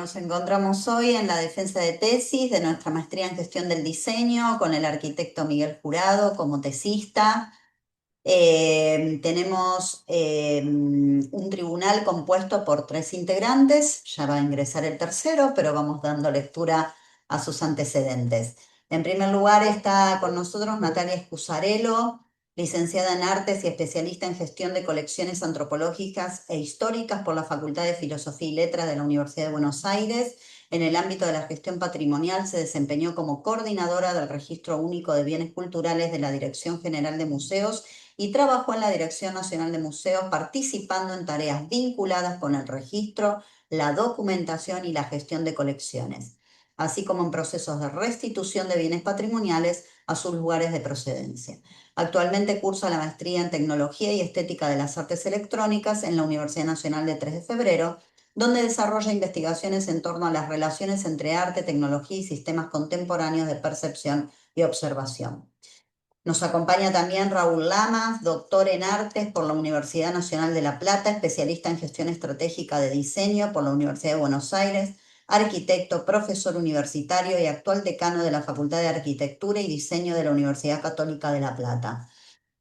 Nos encontramos hoy en la defensa de tesis de nuestra maestría en gestión del diseño con el arquitecto Miguel Jurado como tesista. Tenemos un tribunal compuesto por 3 integrantes, ya va a ingresar el tercero, pero vamos dando lectura a sus antecedentes. En primer lugar está con nosotros Natalia Escusarello, licenciada en Artes y especialista en gestión de colecciones antropológicas e históricas por la Facultad de Filosofía y Letras de la Universidad de Buenos Aires. En el ámbito de la gestión patrimonial se desempeñó como coordinadora del Registro Único de Bienes Culturales de la Dirección General de Museos y trabajó en la Dirección Nacional de Museos participando en tareas vinculadas con el registro, la documentación y la gestión de colecciones, así como en procesos de restitución de bienes patrimoniales a sus lugares de procedencia. Actualmente cursa la maestría en Tecnología y Estética de las Artes Electrónicas en la Universidad Nacional de 3 de Febrero, donde desarrolla investigaciones en torno a las relaciones entre arte, tecnología y sistemas contemporáneos de percepción y observación. Nos acompaña también Raúl Lamas, doctor en artes por la Universidad Nacional de La Plata, especialista en gestión estratégica de diseño por la Universidad de Buenos Aires, arquitecto, profesor universitario y actual decano de la Facultad de Arquitectura y Diseño de la Universidad Católica de La Plata.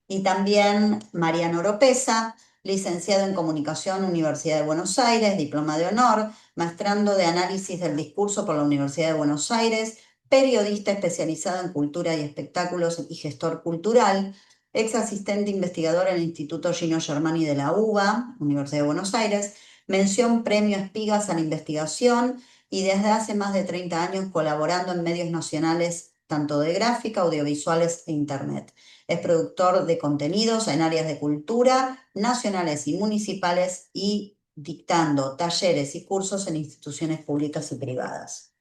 Y también Mariano Oropesa, licenciado en Comunicación, Universidad de Buenos Aires, diploma de honor, maestrando de Análisis del Discurso por la Universidad de Buenos Aires, periodista especializado en cultura y espectáculos y gestor cultural, ex asistente investigador en el Instituto Gino Germani de la UBA, Universidad de Buenos Aires, mención Premio Espigas a la Investigación y desde hace más de 30 años colaborando en medios nacionales tanto de gráfica, audiovisuales e internet. Es productor de contenidos en áreas de cultura nacionales y municipales y dictando talleres y cursos en instituciones públicas y privadas.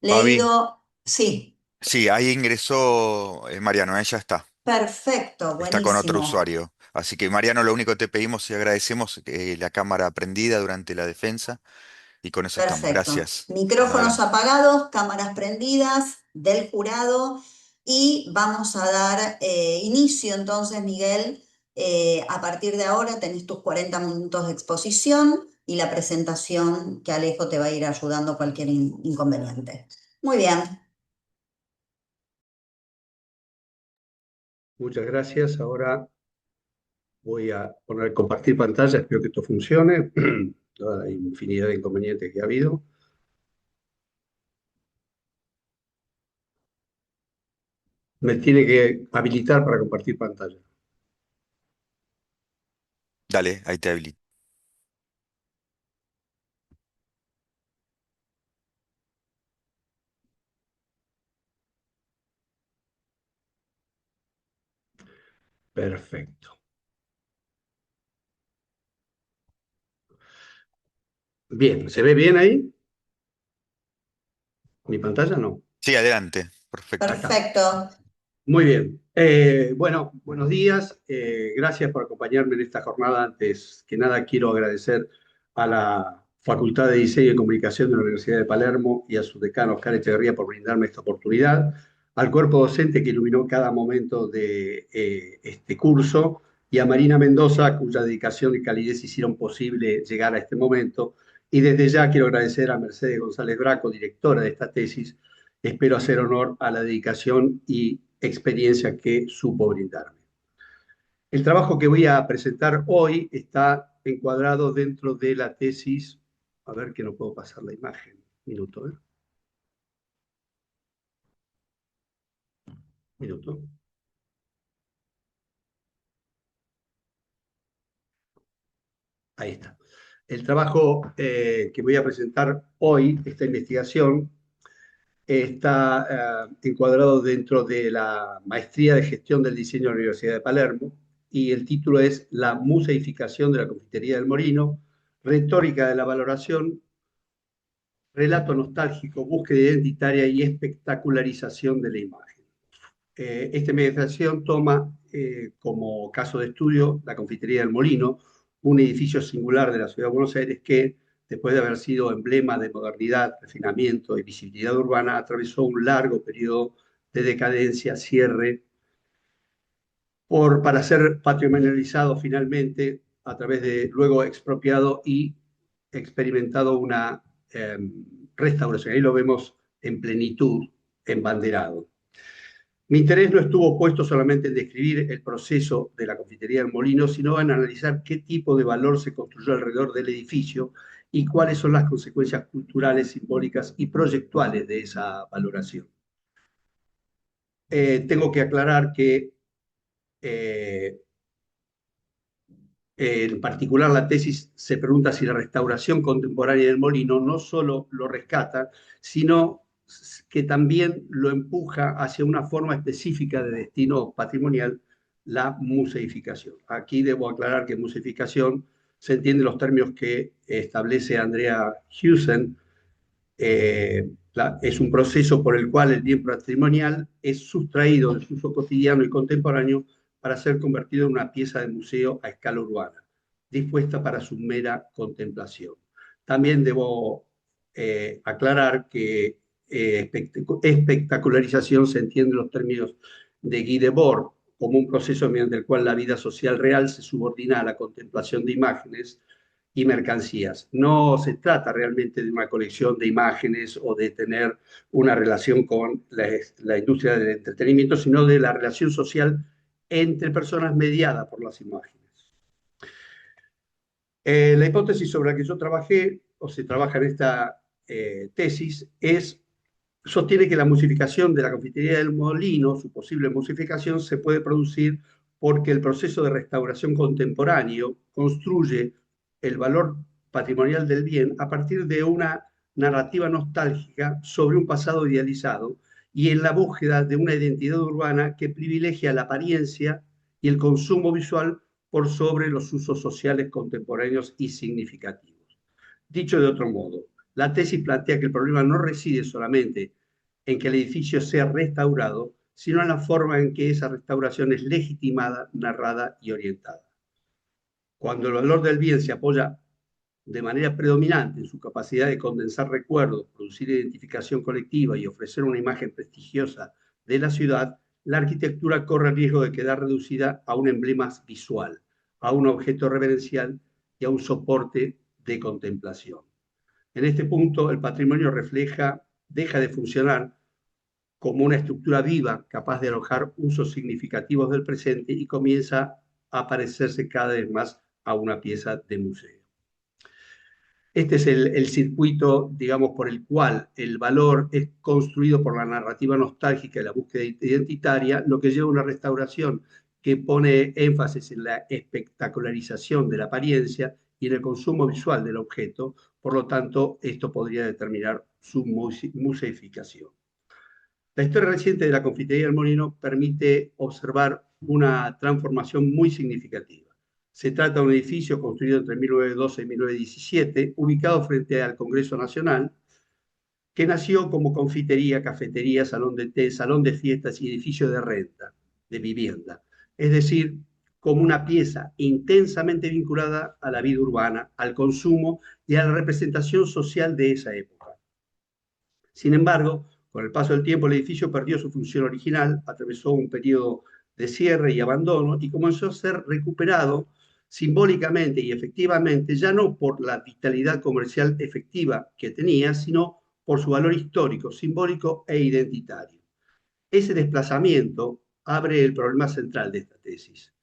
Fabi, Leído, sí, sí, ahí ingresó Mariano, ya está. perfecto, Está con otro buenísimo, usuario. Así que Mariano, lo único que te pedimos y agradecemos la cámara prendida durante la defensa y con eso estamos. perfecto. Gracias. Micrófonos Adelante. apagados, cámaras prendidas del jurado y vamos a dar inicio entonces, Miguel. A partir de ahora tenés tus 40 minutos de exposición y la presentación que Alejo te va a ir ayudando a cualquier inconveniente. Muy bien, Muchas gracias. Ahora voy a poner compartir pantalla. Espero que esto funcione. Toda la infinidad de inconvenientes que ha habido. Me tiene que habilitar para compartir pantalla. Dale, ahí te habilito. Perfecto. Bien, ¿se ve bien ahí? ¿Mi pantalla? No. Sí, adelante. Perfecto. Acá. perfecto. Muy bien. Bueno, buenos días. Gracias por acompañarme en esta jornada. Antes que nada, quiero agradecer a la Facultad de Diseño y Comunicación de la Universidad de Palermo y a su decano Oscar Echeverría por brindarme esta oportunidad, al cuerpo docente que iluminó cada momento de este curso y a Marina Mendoza, cuya dedicación y calidez hicieron posible llegar a este momento. Y desde ya quiero agradecer a Mercedes González Braco, directora de esta tesis. Espero hacer honor a la dedicación y experiencia que supo brindarme. El trabajo que voy a presentar hoy está encuadrado dentro de la tesis. A ver que no puedo pasar la imagen. Minuto, ¿eh? Minuto. Ahí está. El trabajo que voy a presentar hoy, esta investigación, está encuadrado dentro de la Maestría de Gestión del Diseño de la Universidad de Palermo y el título es La museificación de la confitería del Molino, retórica de la valoración, relato nostálgico, búsqueda identitaria y espectacularización de la imagen. Esta investigación toma como caso de estudio la confitería del Molino, un edificio singular de la ciudad de Buenos Aires que, después de haber sido emblema de modernidad, refinamiento y visibilidad urbana, atravesó un largo periodo de decadencia, cierre, para ser patrimonializado finalmente a través de luego expropiado y experimentado una restauración. Ahí lo vemos en plenitud, embanderado. Mi interés no estuvo puesto solamente en describir el proceso de la confitería del Molino, sino en analizar qué tipo de valor se construyó alrededor del edificio y cuáles son las consecuencias culturales, simbólicas y proyectuales de esa valoración. Tengo que aclarar que eh, en particular, la tesis se pregunta si la restauración contemporánea del molino no solo lo rescata, sino que también lo empuja hacia una forma específica de destino patrimonial, la museificación. Aquí debo aclarar que museificación se entiende los términos que establece Andrea Hewson. Es un proceso por el cual el bien patrimonial es sustraído de su uso cotidiano y contemporáneo para ser convertido en una pieza de museo a escala urbana, dispuesta para su mera contemplación. También debo aclarar que espectacularización se entiende en los términos de Guy Debord como un proceso mediante el cual la vida social real se subordina a la contemplación de imágenes y mercancías. No se trata realmente de una colección de imágenes o de tener una relación con la industria del entretenimiento, sino de la relación social entre personas mediada por las imágenes. La hipótesis sobre la que yo trabajé, o se trabaja en esta tesis, sostiene que la musificación de la confitería del Molino, su posible musificación, se puede producir porque el proceso de restauración contemporáneo construye el valor patrimonial del bien a partir de una narrativa nostálgica sobre un pasado idealizado y en la búsqueda de una identidad urbana que privilegia la apariencia y el consumo visual por sobre los usos sociales contemporáneos y significativos. Dicho de otro modo, la tesis plantea que el problema no reside solamente en que el edificio sea restaurado, sino en la forma en que esa restauración es legitimada, narrada y orientada. Cuando el valor del bien se apoya de manera predominante en su capacidad de condensar recuerdos, producir identificación colectiva y ofrecer una imagen prestigiosa de la ciudad, la arquitectura corre el riesgo de quedar reducida a un emblema visual, a un objeto reverencial y a un soporte de contemplación. En este punto, el patrimonio deja de funcionar como una estructura viva capaz de alojar usos significativos del presente y comienza a parecerse cada vez más a una pieza de museo. Este es el circuito, digamos, por el cual el valor es construido por la narrativa nostálgica y la búsqueda identitaria, lo que lleva a una restauración que pone énfasis en la espectacularización de la apariencia y en el consumo visual del objeto. Por lo tanto, esto podría determinar su museificación. La historia reciente de la confitería del Molino permite observar una transformación muy significativa. Se trata de un edificio construido entre 1912 y 1917, ubicado frente al Congreso Nacional, que nació como confitería, cafetería, salón de té, salón de fiestas y edificio de renta, de vivienda. Es decir, como una pieza intensamente vinculada a la vida urbana, al consumo y a la representación social de esa época. Sin embargo, con el paso del tiempo, el edificio perdió su función original, atravesó un periodo de cierre y abandono y comenzó a ser recuperado simbólicamente y efectivamente, ya no por la vitalidad comercial efectiva que tenía, sino por su valor histórico, simbólico e identitario. Ese desplazamiento abre el problema central de esta tesis.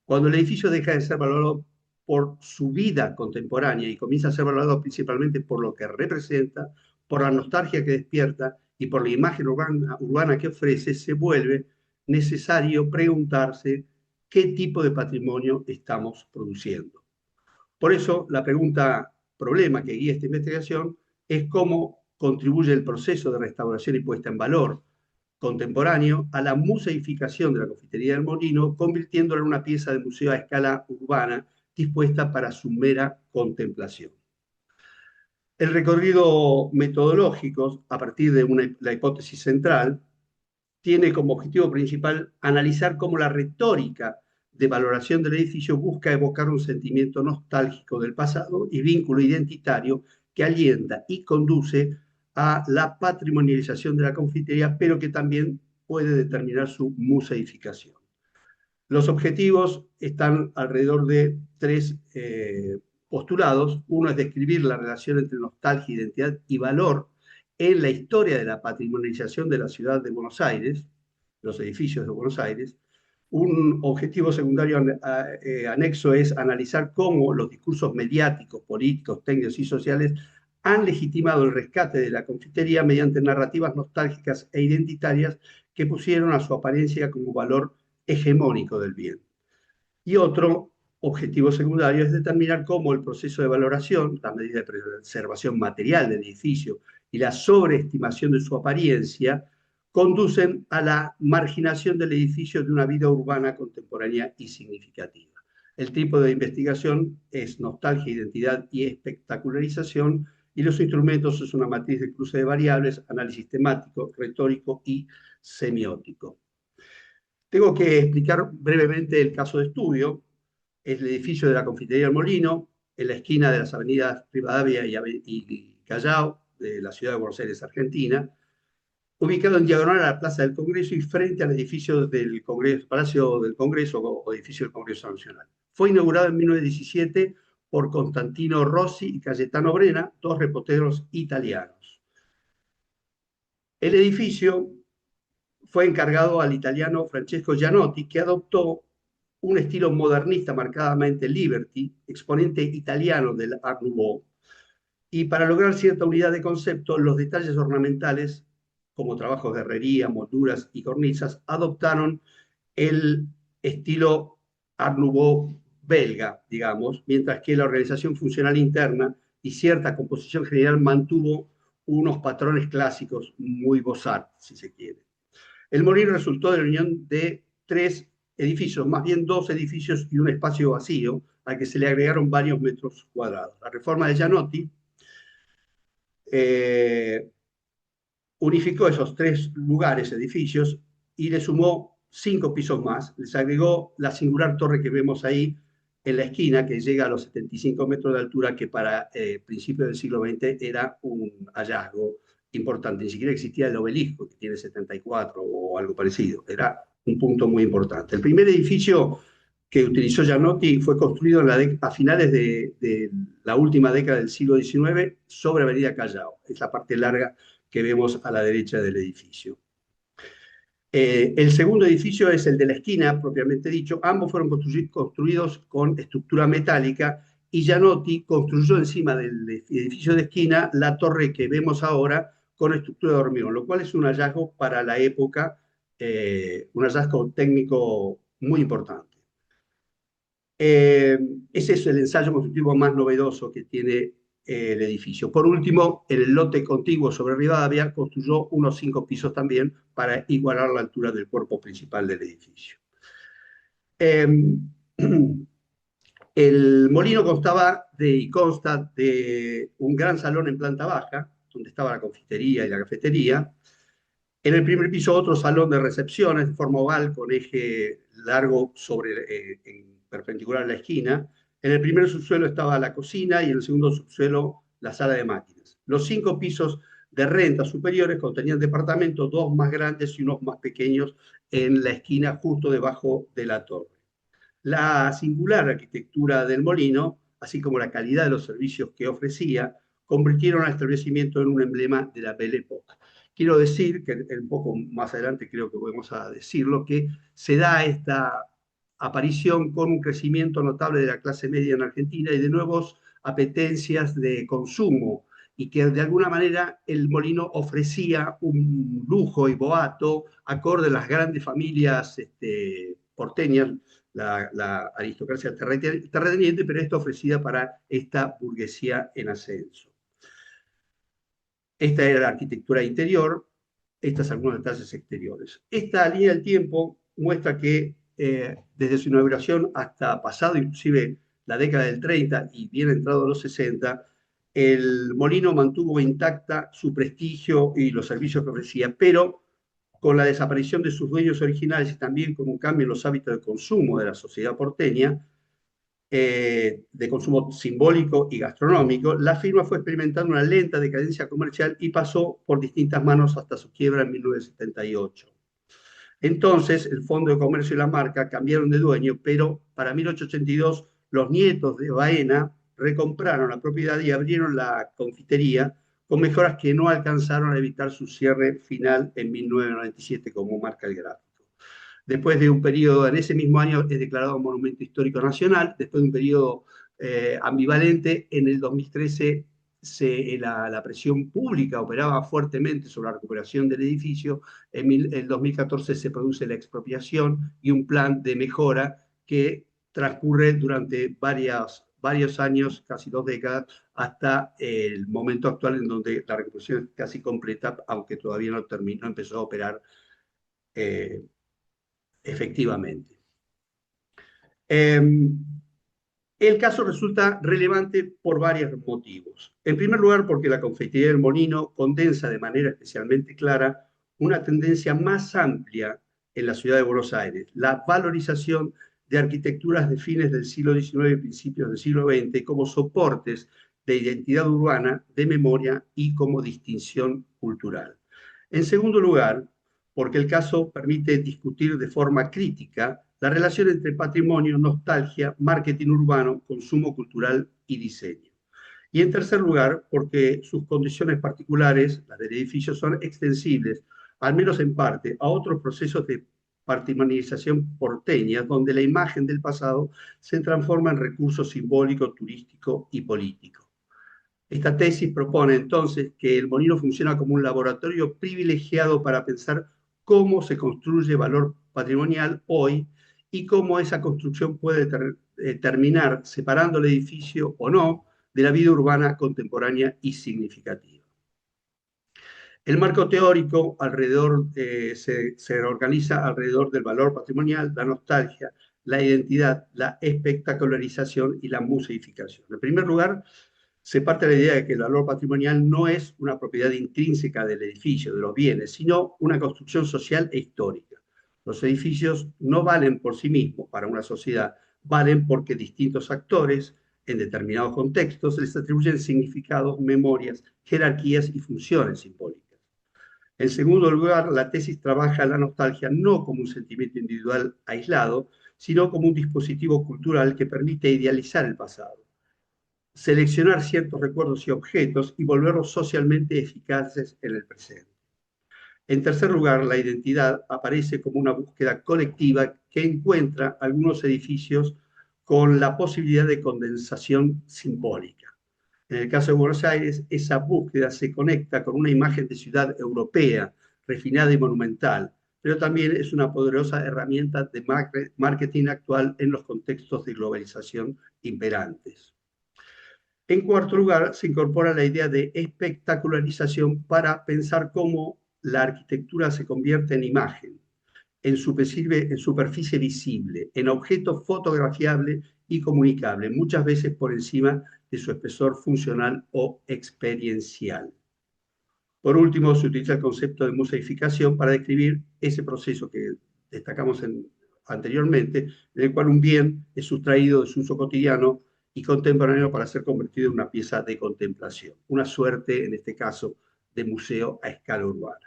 Cuando el edificio deja de ser valorado por su vida contemporánea y comienza a ser valorado principalmente por lo que representa, por la nostalgia que despierta y por la imagen urbana que ofrece, se vuelve necesario preguntarse qué tipo de patrimonio estamos produciendo. Por eso, la pregunta problema que guía esta investigación es cómo contribuye el proceso de restauración y puesta en valor contemporáneo a la museificación de la confitería del Molino, convirtiéndola en una pieza de museo a escala urbana dispuesta para su mera contemplación. El recorrido metodológico, a partir de la hipótesis central, tiene como objetivo principal analizar cómo la retórica de valoración del edificio busca evocar un sentimiento nostálgico del pasado y vínculo identitario que alienta y conduce a la patrimonialización de la confitería, pero que también puede determinar su museificación. Los objetivos están alrededor de tres postulados. Uno es describir la relación entre nostalgia, identidad y valor en la historia de la patrimonialización de la ciudad de Buenos Aires, los edificios de Buenos Aires. Un objetivo secundario anexo es analizar cómo los discursos mediáticos, políticos, técnicos y sociales han legitimado el rescate de la confitería mediante narrativas nostálgicas e identitarias que pusieron a su apariencia como valor hegemónico del bien. Y otro objetivo secundario es determinar cómo el proceso de valoración, la medida de preservación material del edificio y la sobreestimación de su apariencia conducen a la marginación del edificio de una vida urbana contemporánea y significativa. El tipo de investigación es nostalgia, identidad y espectacularización, y los instrumentos es una matriz de cruce de variables, análisis temático, retórico y semiótico. Tengo que explicar brevemente el caso de estudio. Es el edificio de la Confitería del Molino, en la esquina de las avenidas Rivadavia y Callao, de la ciudad de Buenos Aires, Argentina, ubicado en diagonal a la Plaza del Congreso y frente al edificio del Congreso, Palacio del Congreso o edificio del Congreso Nacional. Fue inaugurado en 1917 por Constantino Rossi y Cayetano Brena, dos reporteros italianos. El edificio fue encargado al italiano Francesco Gianotti, que adoptó un estilo modernista marcadamente liberty, exponente italiano del Art Nouveau, y para lograr cierta unidad de concepto, los detalles ornamentales, como trabajos de herrería, molduras y cornisas, adoptaron el estilo Art Nouveau belga, digamos, mientras que la organización funcional interna y cierta composición general mantuvo unos patrones clásicos muy Beaux-Arts, si se quiere. El molino resultó de la unión de tres edificios, más bien dos edificios y un espacio vacío, al que se le agregaron varios metros cuadrados. La reforma de Gianotti unificó esos tres lugares, edificios, y le sumó 5 pisos más. Les agregó la singular torre que vemos ahí en la esquina, que llega a los 75 metros de altura, que para principios del siglo XX era un hallazgo importante. Ni siquiera existía el obelisco, que tiene 74 o algo parecido. Era un punto muy importante. El primer edificio que utilizó Gianotti fue construido a finales de la última década del siglo XIX sobre Avenida Callao. Es la parte larga que vemos a la derecha del edificio. El segundo edificio es el de la esquina, propiamente dicho. Ambos fueron construidos con estructura metálica y Gianotti construyó encima del edificio de esquina la torre que vemos ahora con estructura de hormigón, lo cual es un hallazgo para la época, un hallazgo técnico muy importante. Ese es el ensayo constructivo más novedoso que tiene el edificio. Por último, en el lote contiguo sobre Rivadavia construyó unos 5 pisos también para igualar la altura del cuerpo principal del edificio. El molino consta de un gran salón en planta baja, donde estaba la confitería y la cafetería. En el primer piso otro salón de recepciones de forma oval con eje largo perpendicular a la esquina. En el primer subsuelo estaba la cocina y en el segundo subsuelo la sala de máquinas. Los 5 pisos de renta superiores contenían departamentos, 2 más grandes y unos más pequeños en la esquina justo debajo de la torre. La singular arquitectura del molino, así como la calidad de los servicios que ofrecía, convirtieron al establecimiento en un emblema de la Belle Époque. Quiero decir, que un poco más adelante creo que vamos a decirlo, que se da esta aparición con un crecimiento notable de la clase media en Argentina y de nuevas apetencias de consumo, y que de alguna manera el molino ofrecía un lujo y boato acorde a las grandes familias porteñas, la aristocracia terrateniente, pero esto ofrecida para esta burguesía en ascenso. Esta era la arquitectura interior, estas algunos detalles exteriores. Esta línea del tiempo muestra que desde su inauguración hasta pasado inclusive la década del 30 y bien entrado a los 60, el molino mantuvo intacta su prestigio y los servicios que ofrecía, pero con la desaparición de sus dueños originales y también con un cambio en los hábitos de consumo de la sociedad porteña, de consumo simbólico y gastronómico, la firma fue experimentando una lenta decadencia comercial y pasó por distintas manos hasta su quiebra en 1978. Entonces, el Fondo de Comercio y la marca cambiaron de dueño, pero para 1882 los nietos de Baena recompraron la propiedad y abrieron la confitería con mejoras que no alcanzaron a evitar su cierre final en 1997, como marca el gráfico. Después de un periodo, en ese mismo año es declarado Monumento Histórico Nacional, después de un periodo ambivalente, en el 2013 la presión pública operaba fuertemente sobre la recuperación del edificio. En el 2014 se produce la expropiación y un plan de mejora que transcurre durante varios años, casi 2 décadas, hasta el momento actual en donde la recuperación es casi completa, aunque todavía no terminó, empezó a operar efectivamente. El caso resulta relevante por varios motivos. En primer lugar, porque la confitería del Molino condensa de manera especialmente clara una tendencia más amplia en la ciudad de Buenos Aires, la valorización de arquitecturas de fines del siglo XIX y principios del siglo XX como soportes de identidad urbana, de memoria y como distinción cultural. En segundo lugar, porque el caso permite discutir de forma crítica la relación entre patrimonio, nostalgia, marketing urbano, consumo cultural y diseño. Y en tercer lugar, porque sus condiciones particulares, las del edificio, son extensibles, al menos en parte, a otros procesos de patrimonialización porteña, donde la imagen del pasado se transforma en recurso simbólico, turístico y político. Esta tesis propone entonces que el Molino funciona como un laboratorio privilegiado para pensar cómo se construye valor patrimonial hoy y cómo esa construcción puede terminar separando el edificio o no de la vida urbana contemporánea y significativa. El marco teórico se organiza alrededor del valor patrimonial, la nostalgia, la identidad, la espectacularización y la museificación. En primer lugar, se parte de la idea de que el valor patrimonial no es una propiedad intrínseca del edificio, de los bienes, sino una construcción social e histórica. Los edificios no valen por sí mismos para una sociedad, valen porque distintos actores, en determinados contextos, les atribuyen significados, memorias, jerarquías y funciones simbólicas. En segundo lugar, la tesis trabaja la nostalgia no como un sentimiento individual aislado, sino como un dispositivo cultural que permite idealizar el pasado, seleccionar ciertos recuerdos y objetos y volverlos socialmente eficaces en el presente. En tercer lugar, la identidad aparece como una búsqueda colectiva que encuentra algunos edificios con la posibilidad de condensación simbólica. En el caso de Buenos Aires, esa búsqueda se conecta con una imagen de ciudad europea, refinada y monumental, pero también es una poderosa herramienta de marketing actual en los contextos de globalización imperantes. En cuarto lugar, se incorpora la idea de espectacularización para pensar cómo la arquitectura se convierte en imagen, en superficie visible, en objeto fotografiable y comunicable, muchas veces por encima de su espesor funcional o experiencial. Por último, se utiliza el concepto de museificación para describir ese proceso que destacamos anteriormente, en el cual un bien es sustraído de su uso cotidiano y contemporáneo para ser convertido en una pieza de contemplación, una suerte, en este caso, de museo a escala urbana.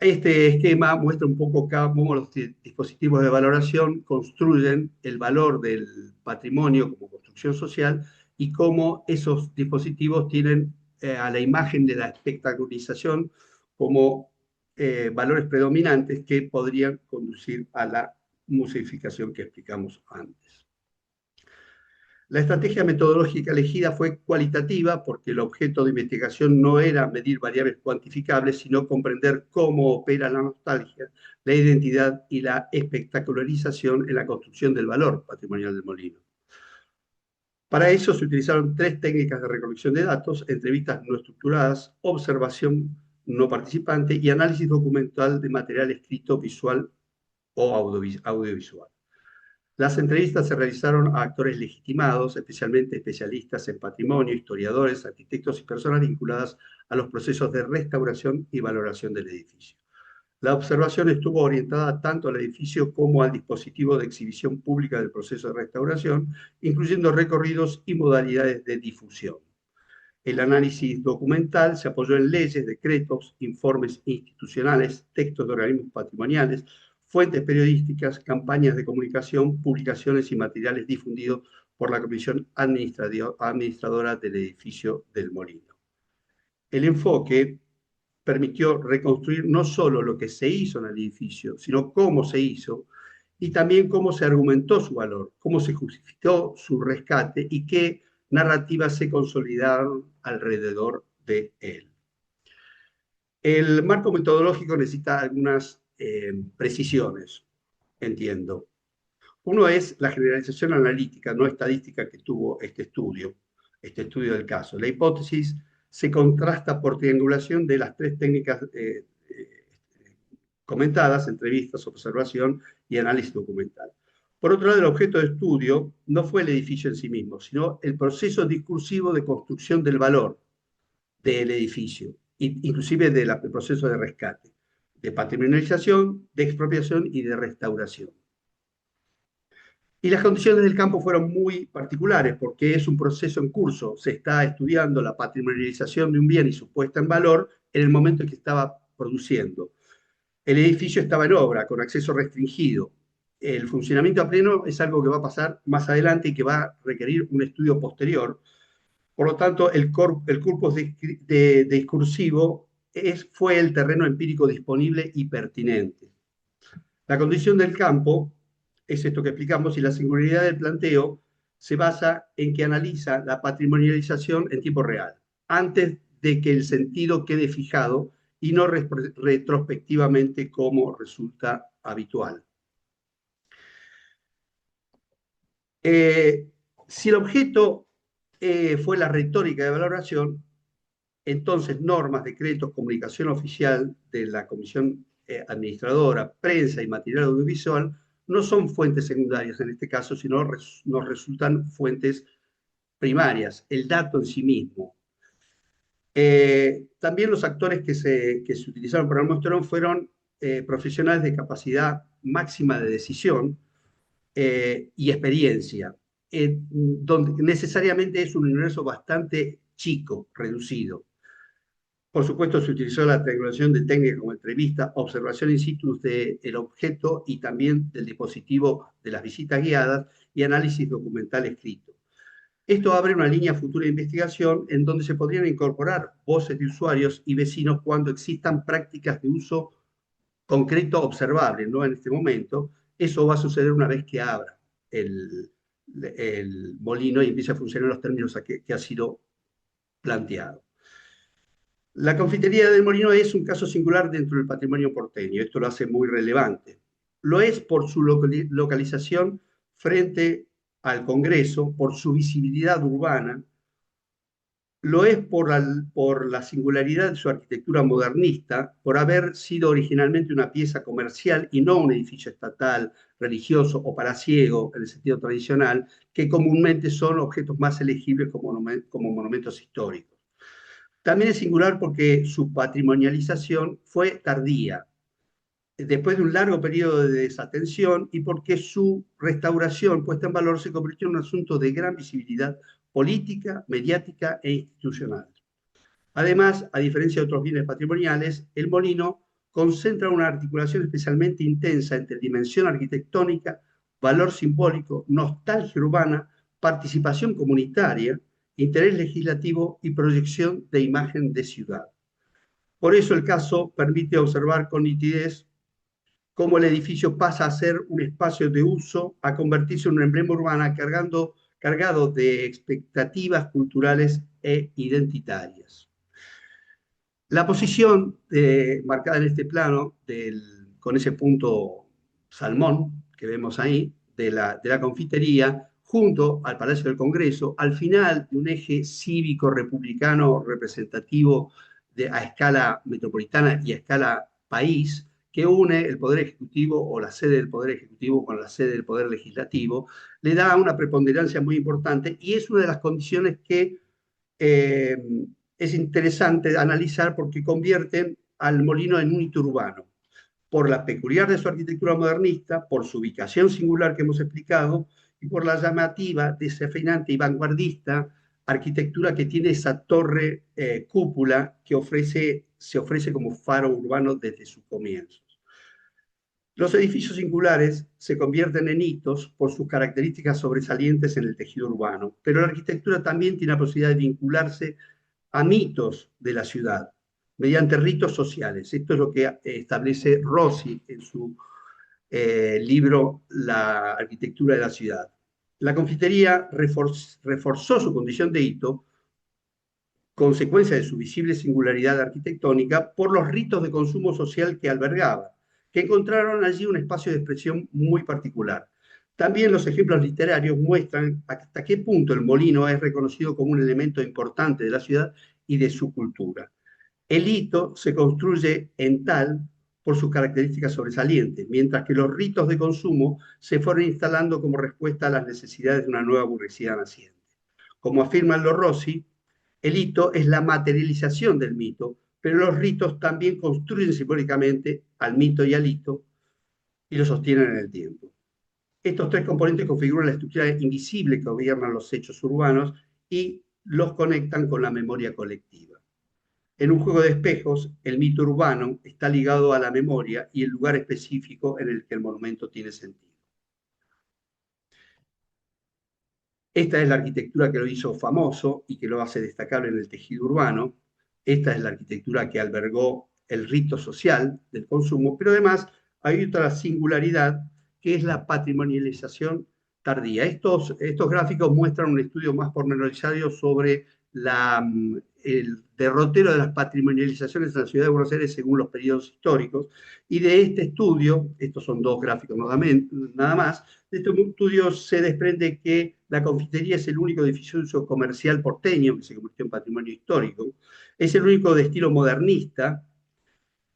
Este esquema muestra un poco cómo los dispositivos de valoración construyen el valor del patrimonio como construcción social y cómo esos dispositivos tienen a la imagen de la espectacularización como valores predominantes que podrían conducir a la museificación que explicamos antes. La estrategia metodológica elegida fue cualitativa porque el objeto de investigación no era medir variables cuantificables, sino comprender cómo opera la nostalgia, la identidad y la espectacularización en la construcción del valor patrimonial del molino. Para eso se utilizaron 3 técnicas de recolección de datos: entrevistas no estructuradas, observación no participante y análisis documental de material escrito, visual o audiovisual. Las entrevistas se realizaron a actores legitimados, especialmente especialistas en patrimonio, historiadores, arquitectos y personas vinculadas a los procesos de restauración y valoración del edificio. La observación estuvo orientada tanto al edificio como al dispositivo de exhibición pública del proceso de restauración, incluyendo recorridos y modalidades de difusión. El análisis documental se apoyó en leyes, decretos, informes institucionales, textos de organismos patrimoniales, fuentes periodísticas, campañas de comunicación, publicaciones y materiales difundidos por la comisión administradora del edificio del Molino. El enfoque permitió reconstruir no solo lo que se hizo en el edificio, sino cómo se hizo y también cómo se argumentó su valor, cómo se justificó su rescate y qué narrativas se consolidaron alrededor de él. El marco metodológico necesita algunas precisiones, entiendo. Uno es la generalización analítica, no estadística, que tuvo este estudio del caso. La hipótesis se contrasta por triangulación de las tres técnicas comentadas: entrevistas, observación y análisis documental. Por otro lado, el objeto de estudio no fue el edificio en sí mismo, sino el proceso discursivo de construcción del valor del edificio, inclusive del proceso de rescate, de patrimonialización, de expropiación y de restauración. Y las condiciones del campo fueron muy particulares porque es un proceso en curso. Se está estudiando la patrimonialización de un bien y su puesta en valor en el momento en que estaba produciendo. El edificio estaba en obra, con acceso restringido. El funcionamiento a pleno es algo que va a pasar más adelante y que va a requerir un estudio posterior. Por lo tanto, el corpus discursivo fue el terreno empírico disponible y pertinente. La condición del campo es esto que explicamos, y la singularidad del planteo se basa en que analiza la patrimonialización en tiempo real, antes de que el sentido quede fijado y no retrospectivamente como resulta habitual. Si el objeto fue la retórica de valoración, entonces normas, decretos, comunicación oficial de la comisión administradora, prensa y material audiovisual no son fuentes secundarias en este caso, sino nos resultan fuentes primarias, el dato en sí mismo. También los actores que se utilizaron para el muestreo fueron profesionales de capacidad máxima de decisión y experiencia, donde necesariamente es un universo bastante chico, reducido. Por supuesto, se utilizó la tecnología de técnicas como entrevista, observación in situ del objeto y también del dispositivo de las visitas guiadas y análisis documental escrito. Esto abre una línea futura de investigación en donde se podrían incorporar voces de usuarios y vecinos cuando existan prácticas de uso concreto observable, no en este momento. Eso va a suceder una vez que abra el molino y empiece a funcionar en los términos que ha sido planteado. La confitería del Molino es un caso singular dentro del patrimonio porteño. Esto lo hace muy relevante. Lo es por su localización frente al Congreso, por su visibilidad urbana. Lo es por la singularidad de su arquitectura modernista, por haber sido originalmente una pieza comercial y no un edificio estatal, religioso o palaciego en el sentido tradicional, que comúnmente son objetos más elegibles como monumentos históricos. También es singular porque su patrimonialización fue tardía, después de un largo periodo de desatención, y porque su restauración, puesta en valor, se convirtió en un asunto de gran visibilidad política, mediática e institucional. Además, a diferencia de otros bienes patrimoniales, el molino concentra una articulación especialmente intensa entre dimensión arquitectónica, valor simbólico, nostalgia urbana, participación comunitaria, interés legislativo y proyección de imagen de ciudad. Por eso el caso permite observar con nitidez cómo el edificio pasa a ser un espacio de uso a convertirse en un emblema urbano cargado de expectativas culturales e identitarias. La posición marcada en este plano, con ese punto salmón que vemos ahí, de la confitería, junto al Palacio del Congreso, al final de un eje cívico-republicano representativo a escala metropolitana y a escala país, que une el Poder Ejecutivo o la sede del Poder Ejecutivo con la sede del Poder Legislativo, le da una preponderancia muy importante y es una de las condiciones que es interesante analizar porque convierten al molino en un hito urbano, por la peculiar de su arquitectura modernista, por su ubicación singular que hemos explicado, y por la llamativa, desafiante y vanguardista arquitectura que tiene esa torre cúpula que se ofrece como faro urbano desde sus comienzos. Los edificios singulares se convierten en hitos por sus características sobresalientes en el tejido urbano, pero la arquitectura también tiene la posibilidad de vincularse a mitos de la ciudad, mediante ritos sociales. Esto es lo que establece Rossi en su libro La arquitectura de la ciudad. La confitería reforzó su condición de hito, consecuencia de su visible singularidad arquitectónica, por los ritos de consumo social que albergaba, que encontraron allí un espacio de expresión muy particular. También los ejemplos literarios muestran hasta qué punto el molino es reconocido como un elemento importante de la ciudad y de su cultura. El hito se construye en tal por sus características sobresalientes, mientras que los ritos de consumo se fueron instalando como respuesta a las necesidades de una nueva burguesía naciente. Como afirma Lo Rossi, el hito es la materialización del mito, pero los ritos también construyen simbólicamente al mito y al hito y lo sostienen en el tiempo. Estos tres componentes configuran la estructura invisible que gobierna los hechos urbanos y los conectan con la memoria colectiva. En un juego de espejos, el mito urbano está ligado a la memoria y el lugar específico en el que el monumento tiene sentido. Esta es la arquitectura que lo hizo famoso y que lo hace destacable en el tejido urbano. Esta es la arquitectura que albergó el rito social del consumo, pero además hay otra singularidad que es la patrimonialización tardía. Estos gráficos muestran un estudio más pormenorizado sobre el derrotero de las patrimonializaciones en la ciudad de Buenos Aires según los periodos históricos. Y de este estudio, estos son dos gráficos nada más, de este estudio se desprende que la confitería es el único edificio de uso comercial porteño que se convirtió en patrimonio histórico, es el único de estilo modernista.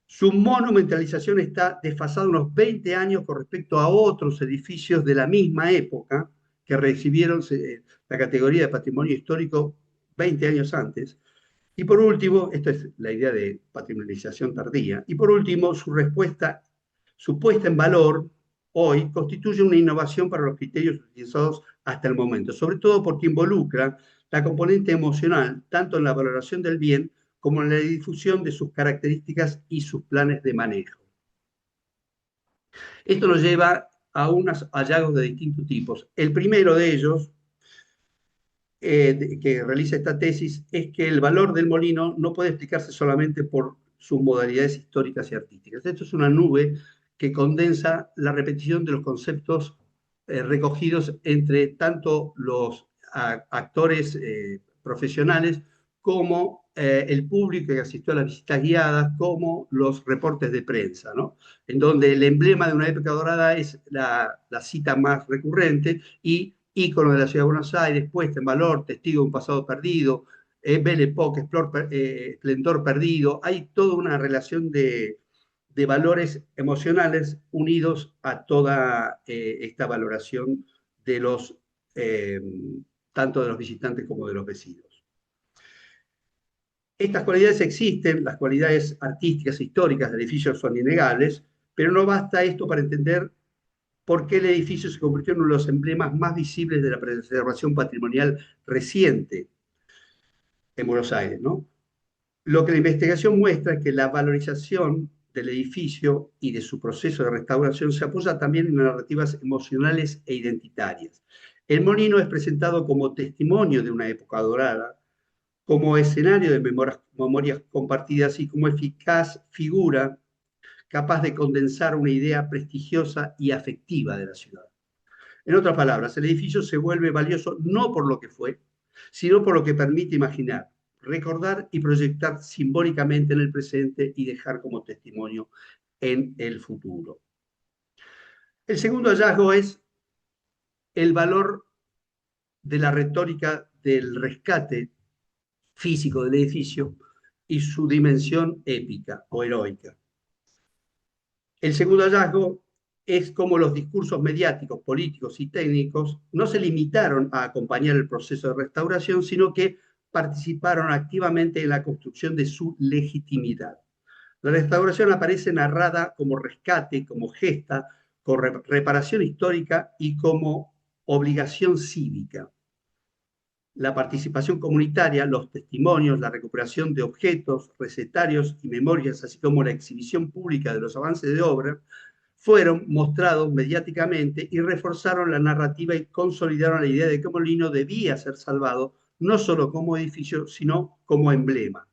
Su monumentalización está desfasada unos 20 años con respecto a otros edificios de la misma época que recibieron la categoría de patrimonio histórico 20 años antes. Y por último, esta es la idea de patrimonialización tardía, y por último, su puesta en valor hoy constituye una innovación para los criterios utilizados hasta el momento, sobre todo porque involucra la componente emocional, tanto en la valoración del bien como en la difusión de sus características y sus planes de manejo. Esto nos lleva a unos hallazgos de distintos tipos. El primero de ellos, que realiza esta tesis, es que el valor del molino no puede explicarse solamente por sus modalidades históricas y artísticas. Esto es una nube que condensa la repetición de los conceptos recogidos entre tanto los actores profesionales como el público que asistió a las visitas guiadas, como los reportes de prensa, ¿no? En donde el emblema de una época dorada es la cita más recurrente y ícono de la ciudad de Buenos Aires, puesta en valor, testigo de un pasado perdido, Belle Époque, esplendor perdido. Hay toda una relación de valores emocionales unidos a toda esta valoración de tanto de los visitantes como de los vecinos. Estas cualidades existen, las cualidades artísticas, históricas del edificio son innegables, pero no basta esto para entender por qué el edificio se convirtió en uno de los emblemas más visibles de la preservación patrimonial reciente en Buenos Aires, ¿no? Lo que la investigación muestra es que la valorización del edificio y de su proceso de restauración se apoya también en narrativas emocionales e identitarias. El molino es presentado como testimonio de una época dorada, como escenario de memorias compartidas y como eficaz figura capaz de condensar una idea prestigiosa y afectiva de la ciudad. En otras palabras, el edificio se vuelve valioso no por lo que fue, sino por lo que permite imaginar, recordar y proyectar simbólicamente en el presente y dejar como testimonio en el futuro. El segundo hallazgo es el valor de la retórica del rescate físico del edificio y su dimensión épica o heroica. El segundo hallazgo es cómo los discursos mediáticos, políticos y técnicos no se limitaron a acompañar el proceso de restauración, sino que participaron activamente en la construcción de su legitimidad. La restauración aparece narrada como rescate, como gesta, como reparación histórica y como obligación cívica. La participación comunitaria, los testimonios, la recuperación de objetos, recetarios y memorias, así como la exhibición pública de los avances de obra, fueron mostrados mediáticamente y reforzaron la narrativa y consolidaron la idea de que Molino debía ser salvado no solo como edificio, sino como emblema.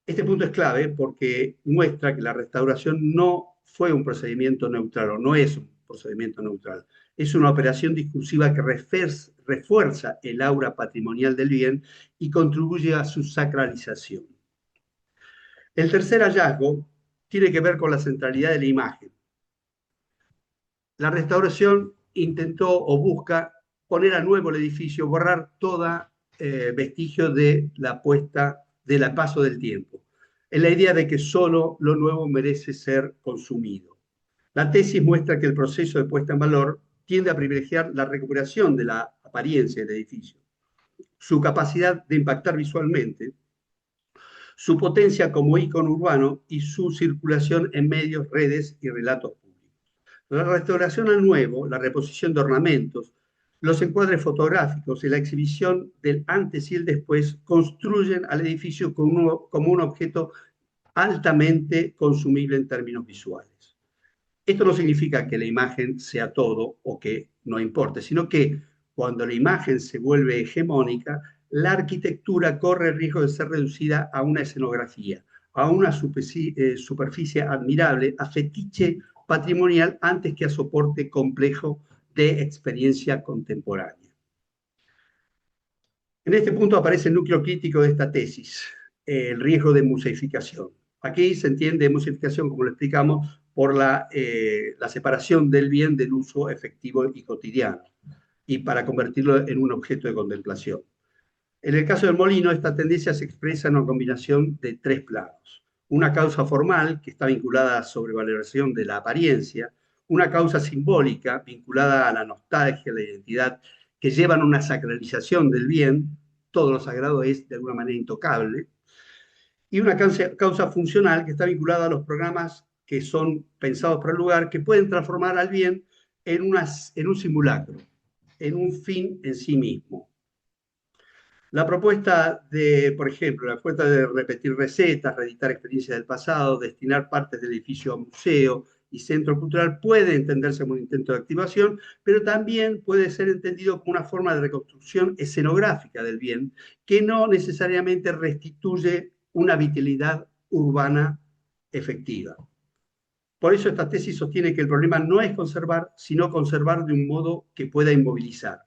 Este punto es clave porque muestra que la restauración no fue un procedimiento neutral o no es un procedimiento neutral. Es una operación discursiva que refuerza el aura patrimonial del bien y contribuye a su sacralización. El tercer hallazgo tiene que ver con la centralidad de la imagen. La restauración intentó o busca poner a nuevo el edificio, borrar toda vestigio de la puesta, del paso del tiempo, en la idea de que solo lo nuevo merece ser consumido. La tesis muestra que el proceso de puesta en valor tiende a privilegiar la recuperación de la apariencia del edificio, su capacidad de impactar visualmente, su potencia como ícono urbano y su circulación en medios, redes y relatos públicos. La restauración al nuevo, la reposición de ornamentos, los encuadres fotográficos y la exhibición del antes y el después construyen al edificio como un objeto altamente consumible en términos visuales. Esto no significa que la imagen sea todo o que no importe, sino que cuando la imagen se vuelve hegemónica, la arquitectura corre el riesgo de ser reducida a una escenografía, a una superficie admirable, a fetiche patrimonial antes que a soporte complejo de experiencia contemporánea. En este punto aparece el núcleo crítico de esta tesis, el riesgo de museificación. Aquí se entiende museificación, como lo explicamos, por la separación del bien del uso efectivo y cotidiano, y para convertirlo en un objeto de contemplación. En el caso del molino, esta tendencia se expresa en una combinación de tres planos. Una causa formal, que está vinculada a la sobrevaloración de la apariencia, una causa simbólica, vinculada a la nostalgia, la identidad, que llevan a una sacralización del bien, todo lo sagrado es de alguna manera intocable, y una causa funcional, que está vinculada a los programas que son pensados para el lugar, que pueden transformar al bien en un simulacro, en un fin en sí mismo. La propuesta de, por ejemplo, la propuesta de repetir recetas, reeditar experiencias del pasado, destinar partes del edificio a museo y centro cultural puede entenderse como un intento de activación, pero también puede ser entendido como una forma de reconstrucción escenográfica del bien, que no necesariamente restituye una vitalidad urbana efectiva. Por eso esta tesis sostiene que el problema no es conservar, sino conservar de un modo que pueda inmovilizar.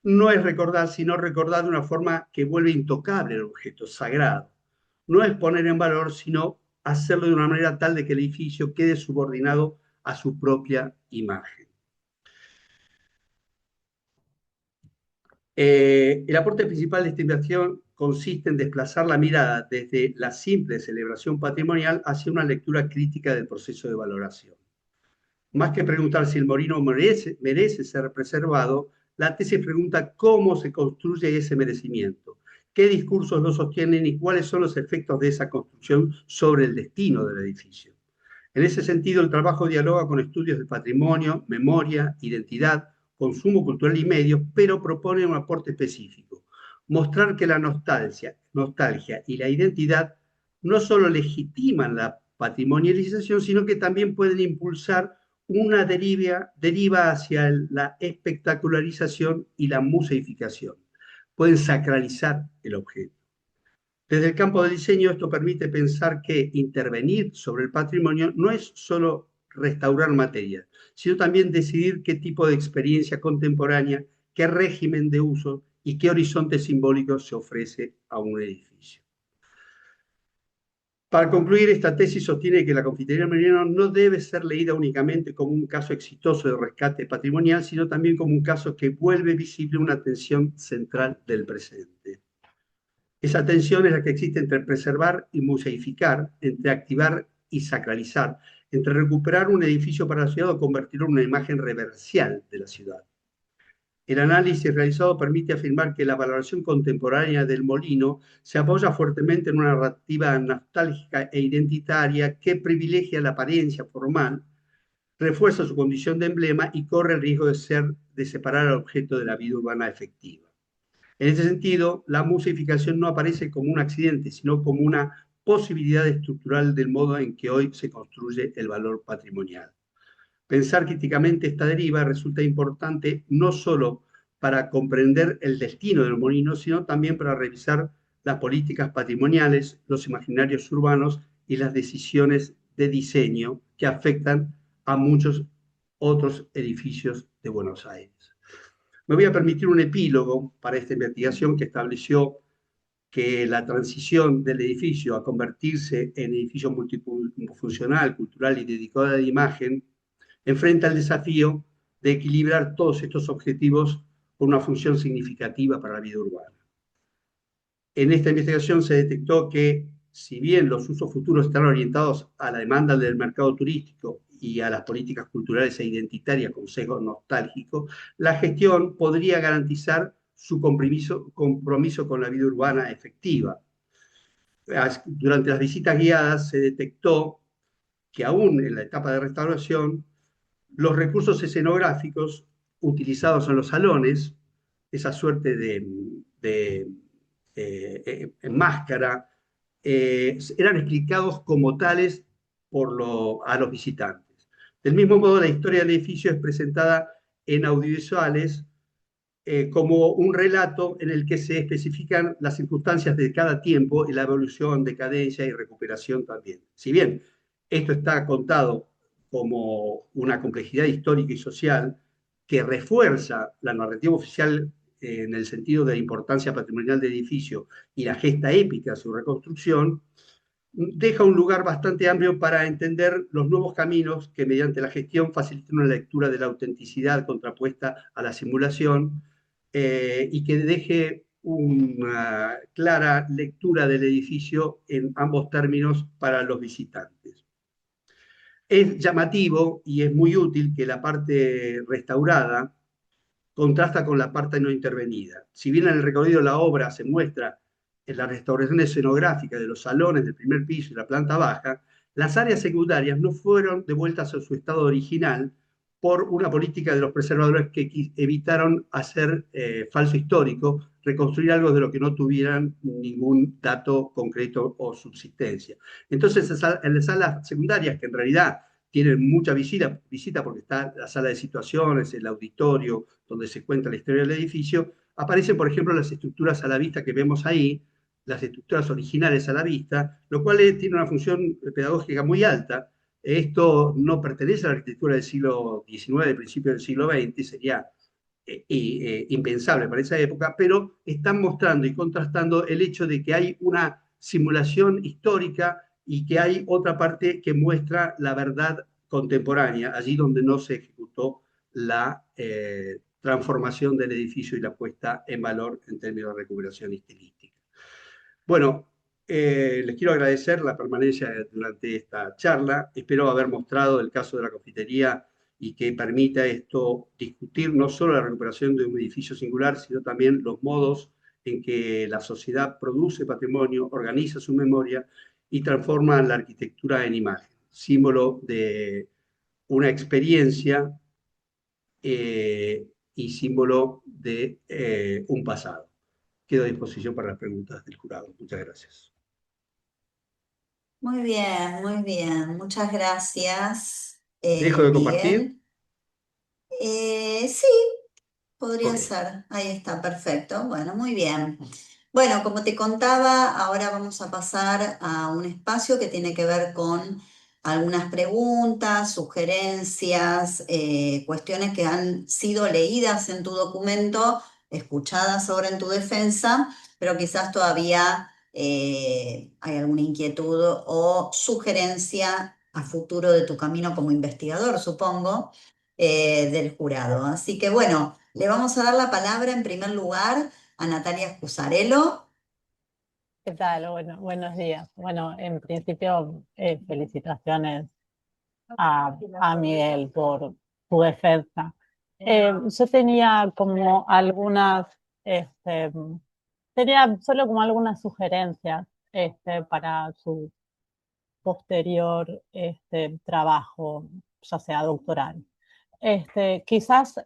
No es recordar, sino recordar de una forma que vuelve intocable el objeto, sagrado. No es poner en valor, sino hacerlo de una manera tal de que el edificio quede subordinado a su propia imagen. El aporte principal de esta investigación consiste en desplazar la mirada desde la simple celebración patrimonial hacia una lectura crítica del proceso de valoración. Más que preguntar si el molino merece ser preservado, la tesis pregunta cómo se construye ese merecimiento, qué discursos lo sostienen y cuáles son los efectos de esa construcción sobre el destino del edificio. En ese sentido, el trabajo dialoga con estudios de patrimonio, memoria, identidad, consumo cultural y medios, pero propone un aporte específico: mostrar que la nostalgia y la identidad no solo legitiman la patrimonialización, sino que también pueden impulsar una deriva hacia la espectacularización y la museificación. Pueden sacralizar el objeto. Desde el campo del diseño, esto permite pensar que intervenir sobre el patrimonio no es solo restaurar materia, sino también decidir qué tipo de experiencia contemporánea, qué régimen de uso y qué horizonte simbólico se ofrece a un edificio. Para concluir, esta tesis sostiene que la confitería Meridiano no debe ser leída únicamente como un caso exitoso de rescate patrimonial, sino también como un caso que vuelve visible una tensión central del presente. Esa tensión es la que existe entre preservar y museificar, entre activar y sacralizar, entre recuperar un edificio para la ciudad o convertirlo en una imagen reversial de la ciudad. El análisis realizado permite afirmar que la valoración contemporánea del molino se apoya fuertemente en una narrativa nostálgica e identitaria que privilegia la apariencia formal, refuerza su condición de emblema y corre el riesgo de separar al objeto de la vida urbana efectiva. En ese sentido, la museificación no aparece como un accidente, sino como una posibilidad estructural del modo en que hoy se construye el valor patrimonial. Pensar críticamente esta deriva resulta importante no solo para comprender el destino del molino, sino también para revisar las políticas patrimoniales, los imaginarios urbanos y las decisiones de diseño que afectan a muchos otros edificios de Buenos Aires. Me voy a permitir un epílogo para esta investigación que estableció que la transición del edificio a convertirse en edificio multifuncional, cultural y dedicado a la imagen enfrenta el desafío de equilibrar todos estos objetivos con una función significativa para la vida urbana. En esta investigación se detectó que, si bien los usos futuros están orientados a la demanda del mercado turístico y a las políticas culturales e identitarias con sesgo nostálgico, la gestión podría garantizar su compromiso con la vida urbana efectiva. Durante las visitas guiadas se detectó que aún en la etapa de restauración, los recursos escenográficos utilizados en los salones, esa suerte de máscara, eran explicados como tales a los visitantes. Del mismo modo, la historia del edificio es presentada en audiovisuales como un relato en el que se especifican las circunstancias de cada tiempo y la evolución, decadencia y recuperación también. Si bien esto está contado como una complejidad histórica y social que refuerza la narrativa oficial en el sentido de la importancia patrimonial del edificio y la gesta épica de su reconstrucción, deja un lugar bastante amplio para entender los nuevos caminos que mediante la gestión facilitan una lectura de la autenticidad contrapuesta a la simulación y que deje una clara lectura del edificio en ambos términos para los visitantes. Es llamativo y es muy útil que la parte restaurada contrasta con la parte no intervenida. Si bien en el recorrido de la obra se muestra en la restauración escenográfica de los salones del primer piso y la planta baja, las áreas secundarias no fueron devueltas a su estado original por una política de los preservadores que evitaron hacer falso histórico, reconstruir algo de lo que no tuvieran ningún dato concreto o subsistencia. Entonces, en las salas secundarias, que en realidad tienen mucha visita porque está la sala de situaciones, el auditorio, donde se cuenta la historia del edificio, aparecen, por ejemplo, las estructuras a la vista que vemos ahí, las estructuras originales a la vista, lo cual tiene una función pedagógica muy alta. Esto no pertenece a la arquitectura del siglo XIX, del principio del siglo XX, sería impensable para esa época, pero están mostrando y contrastando el hecho de que hay una simulación histórica y que hay otra parte que muestra la verdad contemporánea, allí donde no se ejecutó la transformación del edificio y la puesta en valor en términos de recuperación estilística. Bueno, les quiero agradecer la permanencia durante esta charla. Espero haber mostrado el caso de la confitería y que permita esto discutir no solo la recuperación de un edificio singular, sino también los modos en que la sociedad produce patrimonio, organiza su memoria y transforma la arquitectura en imagen, símbolo de una experiencia y símbolo de un pasado. Quedo a disposición para las preguntas del jurado. Muchas gracias. Muy bien, muy bien. Muchas gracias, ¿Dejo de compartir? Miguel. Sí, podría Ok. ser. Ahí está, perfecto. Bueno, muy bien. Bueno, como te contaba, ahora vamos a pasar a un espacio que tiene que ver con algunas preguntas, sugerencias, cuestiones que han sido leídas en tu documento, escuchadas ahora en tu defensa, pero quizás todavía hay alguna inquietud o sugerencia a futuro de tu camino como investigador, supongo, del jurado. Así que bueno, le vamos a dar la palabra en primer lugar a Natalia Scusarello. ¿Qué tal? Bueno, buenos días. Bueno, en principio, felicitaciones a Miguel por su defensa. Yo tenía como tenía solo como algunas sugerencias para su posterior trabajo, ya sea doctoral. Quizás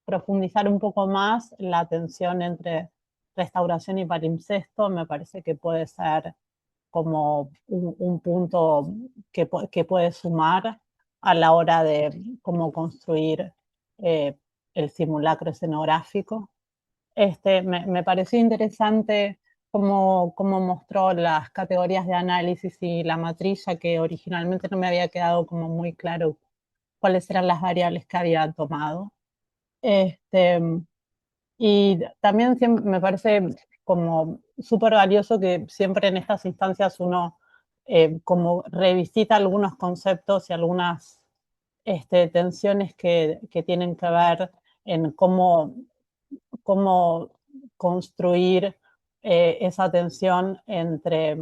profundizar un poco más la tensión entre restauración y palimpsesto me parece que puede ser como un punto que puede sumar a la hora de cómo construir el simulacro escenográfico. Me pareció interesante cómo mostró las categorías de análisis y la matrilla, que originalmente no me había quedado como muy claro cuáles eran las variables que había tomado. Este, y también me parece como súper valioso que siempre en estas instancias uno como revisita algunos conceptos y algunas tensiones que tienen que ver en cómo construir esa tensión entre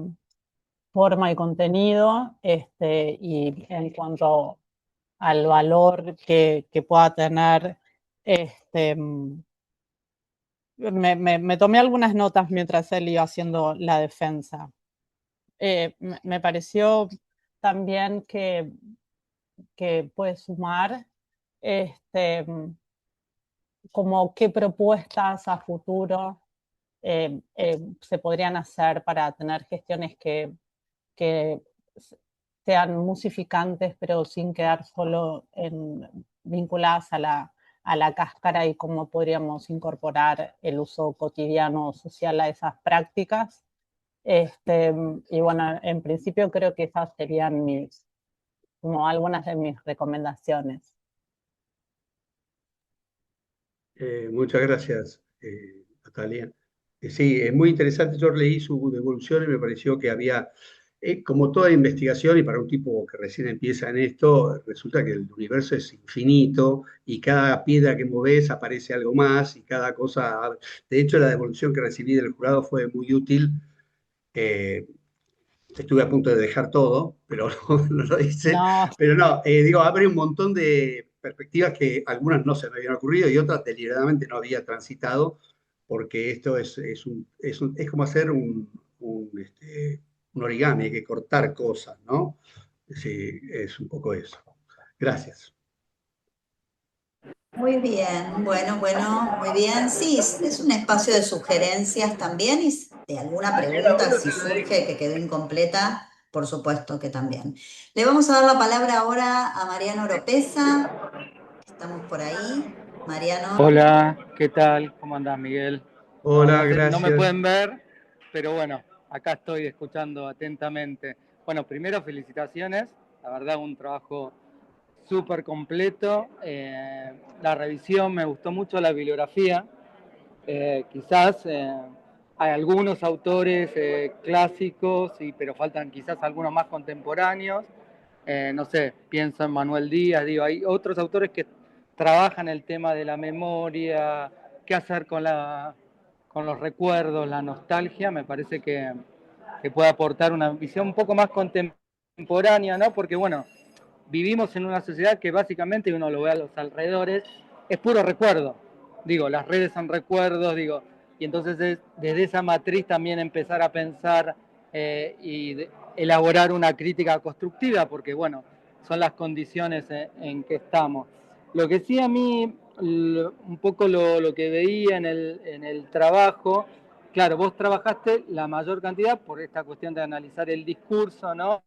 forma y contenido, y en cuanto al valor que pueda tener. Me tomé algunas notas mientras él iba haciendo la defensa. Me pareció también que puede sumar como qué propuestas a futuro se podrían hacer para tener gestiones que sean musificantes, pero sin quedar solo vinculadas a la cáscara, y cómo podríamos incorporar el uso cotidiano social a esas prácticas. Y bueno, en principio creo que esas serían como algunas de mis recomendaciones. Muchas gracias, Natalia. Sí, es muy interesante. Yo leí su devolución y me pareció que había, como toda investigación, y para un tipo que recién empieza en esto, resulta que el universo es infinito y cada piedra que moves aparece algo más y cada cosa. De hecho, la devolución que recibí del jurado fue muy útil. eh, Estuve a punto de dejar todo, pero no lo hice. No, Pero no, digo, abre un montón de perspectivas que algunas no se me habían ocurrido y otras deliberadamente no había transitado, porque esto es como hacer un origami, hay que cortar cosas, ¿no? Sí, es un poco eso. Gracias. Muy bien, bueno, muy bien. Sí, es un espacio de sugerencias también y de alguna pregunta, si surge que quedó incompleta, por supuesto que también. Le vamos a dar la palabra ahora a Mariano Oropesa. Estamos por ahí. Mariano. Hola, ¿qué tal? ¿Cómo andás, Miguel? No, Hola, no me gracias. pueden ver, pero bueno, acá estoy escuchando atentamente. Bueno, primero felicitaciones, la verdad un trabajo súper completo. La revisión, me gustó mucho la bibliografía. Quizás hay algunos autores clásicos, pero faltan quizás algunos más contemporáneos. No sé, pienso en Manuel Díaz, digo, hay otros autores que trabajan el tema de la memoria, qué hacer con los recuerdos, la nostalgia. Me parece que puede aportar una visión un poco más contemporánea, ¿no? Porque bueno, vivimos en una sociedad que básicamente, uno lo ve a los alrededores, es puro recuerdo. Digo, las redes son recuerdos, digo, y entonces desde esa matriz también empezar a pensar elaborar una crítica constructiva, porque bueno, son las condiciones en que estamos. Lo que sí a mí, un poco lo que veía en el trabajo, claro, vos trabajaste la mayor cantidad por esta cuestión de analizar el discurso, ¿no?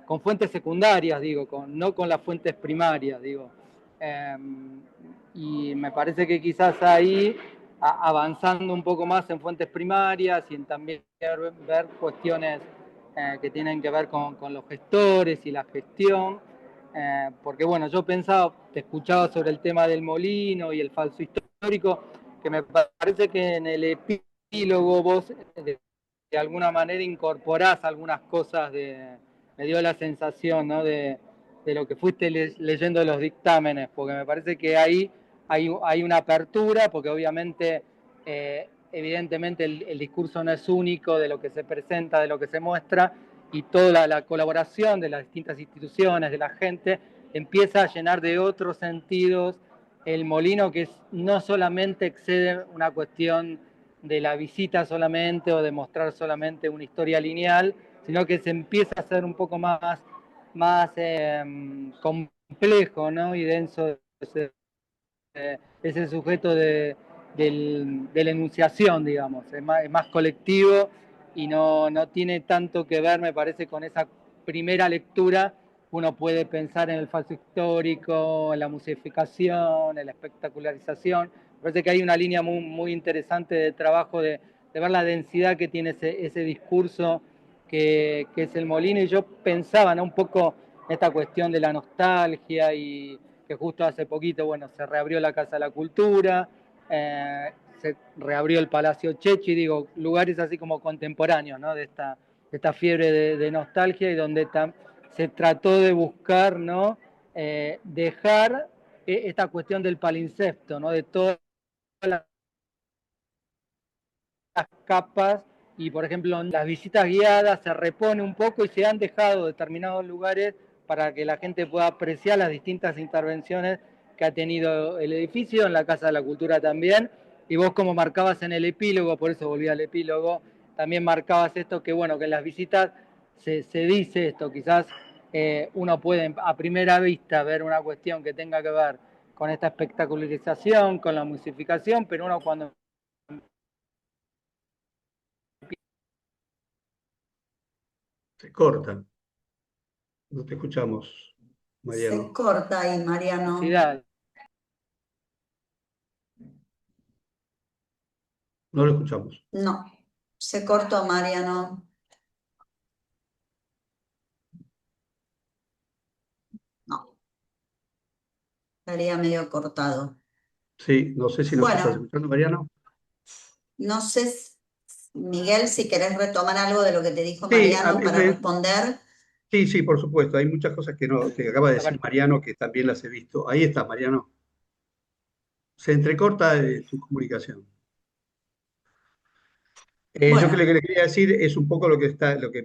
Con fuentes secundarias, digo, no con las fuentes primarias, digo. Eh, y me parece que quizás ahí, avanzando un poco más en fuentes primarias y en también ver cuestiones que tienen que ver con los gestores y la gestión, porque bueno, yo pensaba, te escuchaba sobre el tema del molino y el falso histórico, que me parece que en el epílogo vos de alguna manera incorporás algunas cosas me dio la sensación, ¿no? de lo que fuiste leyendo los dictámenes, porque me parece que ahí hay una apertura, porque obviamente, evidentemente el discurso no es único de lo que se presenta, de lo que se muestra, y toda la colaboración de las distintas instituciones, de la gente, empieza a llenar de otros sentidos el molino, que no solamente excede una cuestión de la visita solamente o de mostrar solamente una historia lineal, sino que se empieza a hacer un poco más complejo, ¿no? Y denso ese sujeto de la enunciación, digamos, es más colectivo, y no tiene tanto que ver, me parece, con esa primera lectura. Uno puede pensar en el falso histórico, en la musificación, en la espectacularización. Me parece que hay una línea muy interesante de trabajo de ver la densidad que tiene ese discurso que es el Molino, y yo pensaba, ¿no?, un poco esta cuestión de la nostalgia, y que justo hace poquito, bueno, se reabrió la Casa de la Cultura, se reabrió el Palacio Chechi, digo, lugares así como contemporáneos, ¿no?, de esta fiebre de nostalgia, y donde se trató de buscar, ¿no?, dejar esta cuestión del palimpsesto, ¿no?, de todas las capas, y por ejemplo en las visitas guiadas se repone un poco y se han dejado determinados lugares para que la gente pueda apreciar las distintas intervenciones que ha tenido el edificio, en la Casa de la Cultura también. Y vos, como marcabas en el epílogo, por eso volví al epílogo, también marcabas esto, que bueno, que en las visitas se dice esto, quizás uno puede a primera vista ver una cuestión que tenga que ver con esta espectacularización, con la musificación, pero uno cuando Se corta. No te escuchamos, Se Mariano. corta ahí, Mariano. No lo escuchamos. No, se cortó, Mariano. No, estaría medio cortado. Sí, no sé si nos estás Bueno, escuchando, Mariano. no sé, Miguel, si querés retomar algo de lo que te dijo Sí, Mariano para responder. sí, por supuesto. Hay muchas cosas que acaba de decir Mariano que también las he visto. Ahí está, Mariano. Se entrecorta tu comunicación. Yo Bueno, creo que le quería decir es un poco lo que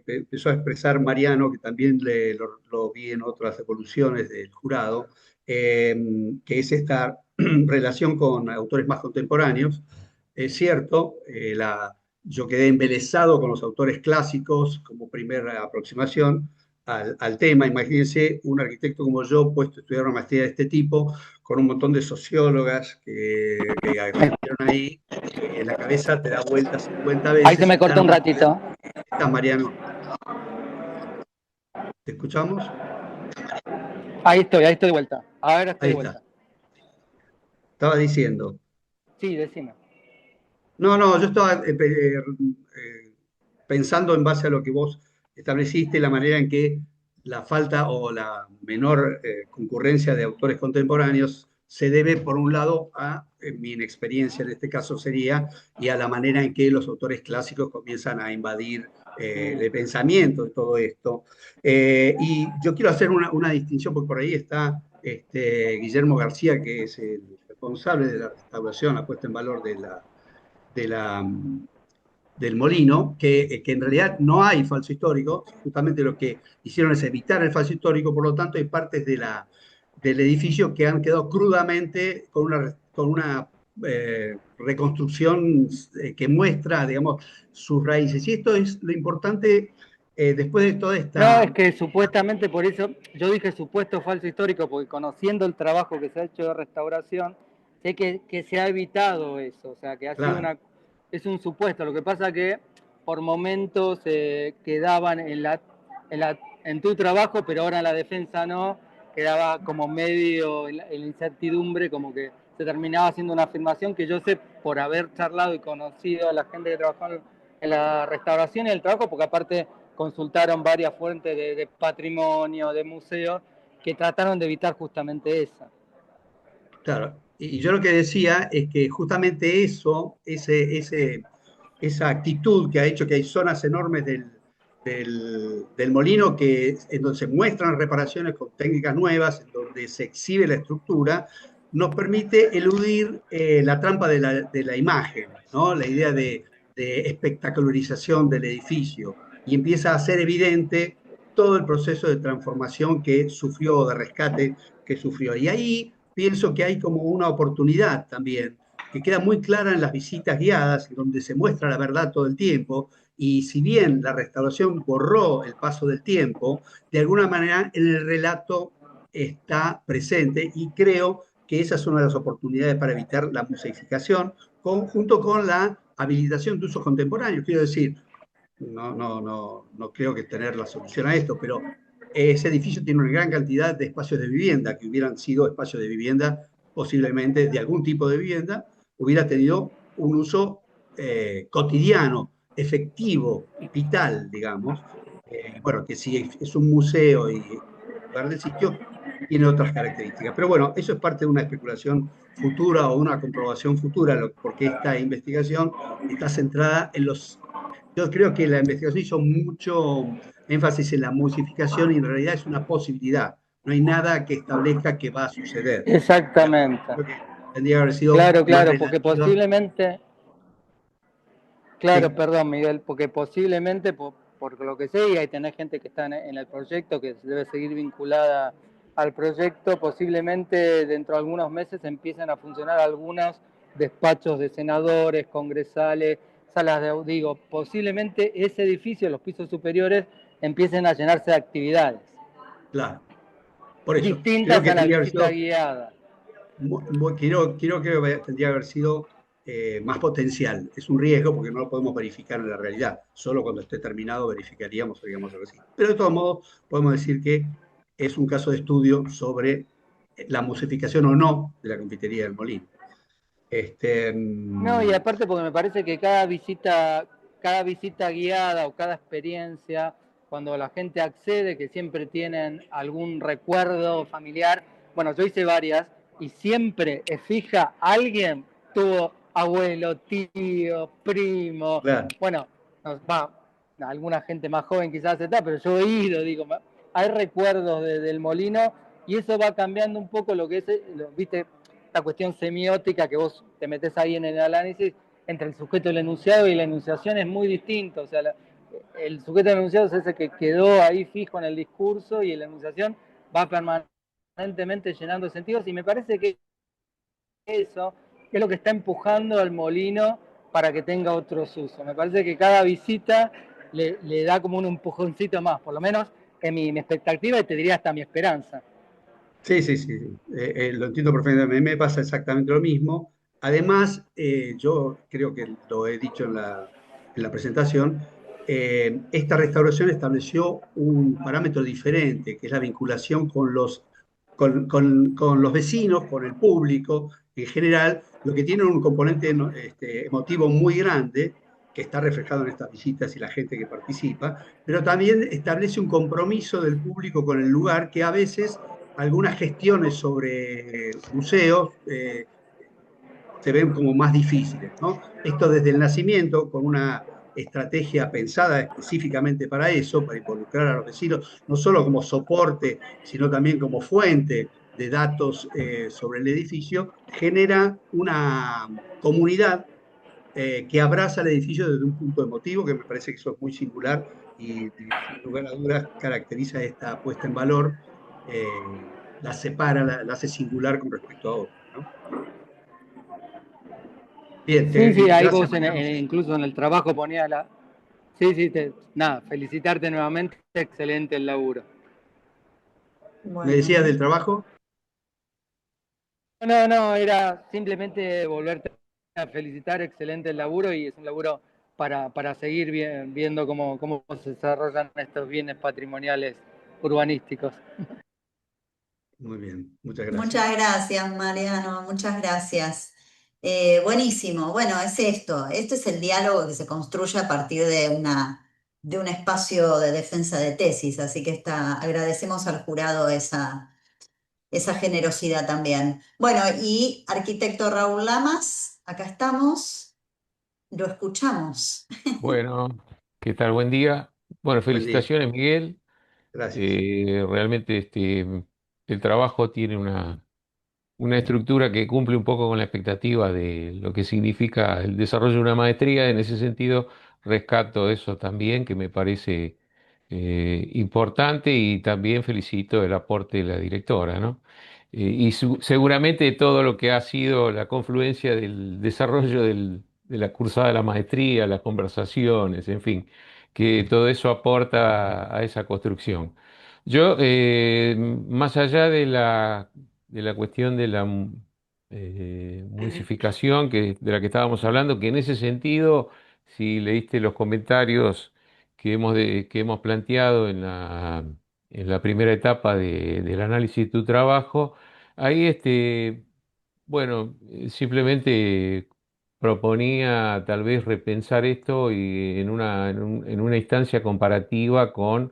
empezó a expresar Mariano, que también lo vi en otras evoluciones del jurado, que es esta relación con autores más contemporáneos. Es cierto, yo quedé embelesado con los autores clásicos como primera aproximación al tema. Imagínense un arquitecto como yo puesto a estudiar una maestría de este tipo, con un montón de sociólogas que aparecieron ahí, que la cabeza te da vueltas 50 veces. Ahí se me cortó un ratito. Está, Mariano. ¿Te escuchamos? Ahí estoy de vuelta. Ahora estoy Ahí de vuelta. está. Estaba diciendo. Sí, decime. No, yo estaba pensando en base a lo que vos estableciste, la manera en que la falta o la menor concurrencia de autores contemporáneos se debe, por un lado, a mi inexperiencia en este caso sería, y a la manera en que los autores clásicos comienzan a invadir el pensamiento de todo esto. Y yo quiero hacer una distinción, porque por ahí está Guillermo García, que es el responsable de la restauración, la puesta en valor de la, del Molino, que en realidad no hay falso histórico, justamente lo que hicieron es evitar el falso histórico, por lo tanto hay partes del edificio que han quedado crudamente con una reconstrucción que muestra, digamos, sus raíces. Y esto es lo importante después de toda esta... No, es que supuestamente, por eso yo dije supuesto falso histórico, porque conociendo el trabajo que se ha hecho de restauración, sé que se ha evitado eso, o sea, que ha sido es un supuesto. Lo que pasa que por momentos quedaban en tu trabajo, pero ahora en la defensa no, quedaba como medio en la incertidumbre, como que se terminaba haciendo una afirmación que yo sé por haber charlado y conocido a la gente que trabajó en la restauración y el trabajo, porque aparte consultaron varias fuentes de patrimonio, de museos, que trataron de evitar justamente eso. Claro, y yo lo que decía es que justamente esa actitud que ha hecho que hay zonas enormes del Molino en donde se muestran reparaciones con técnicas nuevas, en donde se exhibe la estructura, nos permite eludir la trampa de la imagen, ¿no? La idea de espectacularización del edificio, y empieza a ser evidente todo el proceso de transformación que sufrió, de rescate que sufrió. Y ahí pienso que hay como una oportunidad también, que queda muy clara en las visitas guiadas, donde se muestra la verdad todo el tiempo, y si bien la restauración borró el paso del tiempo, de alguna manera en el relato está presente, y creo que esa es una de las oportunidades para evitar la museificación, junto con la habilitación de usos contemporáneos. Quiero decir, no creo que tener la solución a esto, pero ese edificio tiene una gran cantidad de espacios de vivienda que hubieran sido espacios de vivienda, posiblemente de algún tipo de vivienda, hubiera tenido un uso cotidiano, efectivo, vital, digamos. Bueno, que si es un museo y lugar de sitio, tiene otras características. Pero bueno, eso es parte de una especulación futura o una comprobación futura, porque esta investigación está centrada en los... Yo creo que la investigación hizo mucho énfasis en la musificación y en realidad es una posibilidad. No hay nada que establezca que va a suceder. Exactamente. Creo que tendría que haber sido Claro, más claro, porque relativa. posiblemente, claro, Sí, perdón, Miguel, porque posiblemente, por lo que sé, y ahí tenés gente que está en el proyecto, que debe seguir vinculada al proyecto, posiblemente dentro de algunos meses empiecen a funcionar algunos despachos de senadores, congresales, salas de digo, posiblemente ese edificio, los pisos superiores, empiecen a llenarse de actividades claro. Por eso, creo distintas que a la tendría que haber visita sido guiada. quiero que tendría que haber sido más potencial. Es un riesgo porque no lo podemos verificar en la realidad. Solo cuando esté terminado verificaríamos, digamos algo así. Pero de todos modos, podemos decir que es un caso de estudio sobre la musificación o no de la confitería del Molino. Este, No, y aparte porque me parece que cada visita guiada o cada experiencia, cuando la gente accede, que siempre tienen algún recuerdo familiar, bueno, yo hice varias y siempre es fija, alguien tuvo abuelo, tío, primo, claro, bueno, va, alguna gente más joven quizás está, pero yo he ido, digo, hay recuerdos del molino y eso va cambiando un poco lo que es, viste, esta cuestión semiótica que vos te metés ahí en el análisis entre el sujeto y el enunciado y la enunciación es muy distinto. O sea, el sujeto del enunciado es ese que quedó ahí fijo en el discurso y la enunciación va permanentemente llenando sentidos y me parece que eso es lo que está empujando al molino para que tenga otros usos. Me parece que cada visita le da como un empujoncito más, por lo menos en mi expectativa y te diría hasta mi esperanza. sí, sí, sí, sí. Lo entiendo perfectamente. A mí me pasa exactamente lo mismo. Además, yo creo que lo he dicho en la presentación, esta restauración estableció un parámetro diferente, que es la vinculación con los vecinos, con el público en general, lo que tiene un componente emotivo muy grande, que está reflejado en estas visitas y la gente que participa, pero también establece un compromiso del público con el lugar que a veces algunas gestiones sobre museos se ven como más difíciles, ¿no? Esto desde el nacimiento, con una estrategia pensada específicamente para eso, para involucrar a los vecinos, no solo como soporte, sino también como fuente de datos sobre el edificio, genera una comunidad que abraza el edificio desde un punto emotivo, que me parece que eso es muy singular y sin lugar a dudas caracteriza esta puesta en valor, la separa, la hace singular con respecto a otros, ¿no? Bien, Sí, sí, ahí gracias vos Mariano. incluso en el trabajo ponías la... Sí, sí, nada, felicitarte nuevamente, excelente el laburo. ¿Me decías Bueno, del trabajo? No, no, era simplemente volverte a felicitar, excelente el laburo y es un laburo para seguir viendo cómo se desarrollan estos bienes patrimoniales urbanísticos. Muy bien, muchas gracias. muchas gracias, Mariano, muchas gracias. Buenísimo. Bueno, es esto. Este es el diálogo que se construye a partir de un espacio de defensa de tesis. Así que agradecemos al jurado esa generosidad también. Bueno, y arquitecto Raúl Lamas, acá estamos, lo escuchamos. Bueno, ¿qué tal? Buen día. Bueno, Buen día, felicitaciones, Miguel. gracias. Realmente el trabajo tiene una estructura que cumple un poco con la expectativa de lo que significa el desarrollo de una maestría. En ese sentido, rescato eso también, que me parece importante y también felicito el aporte de la directora, ¿no? Seguramente todo lo que ha sido la confluencia del desarrollo de la cursada de la maestría, las conversaciones, en fin, que todo eso aporta a esa construcción. Yo, más allá de la cuestión de la municipalización de la que estábamos hablando, que en ese sentido, si leíste los comentarios, que hemos planteado en la primera etapa del análisis de tu trabajo, ahí bueno, simplemente proponía tal vez repensar esto y en una instancia comparativa con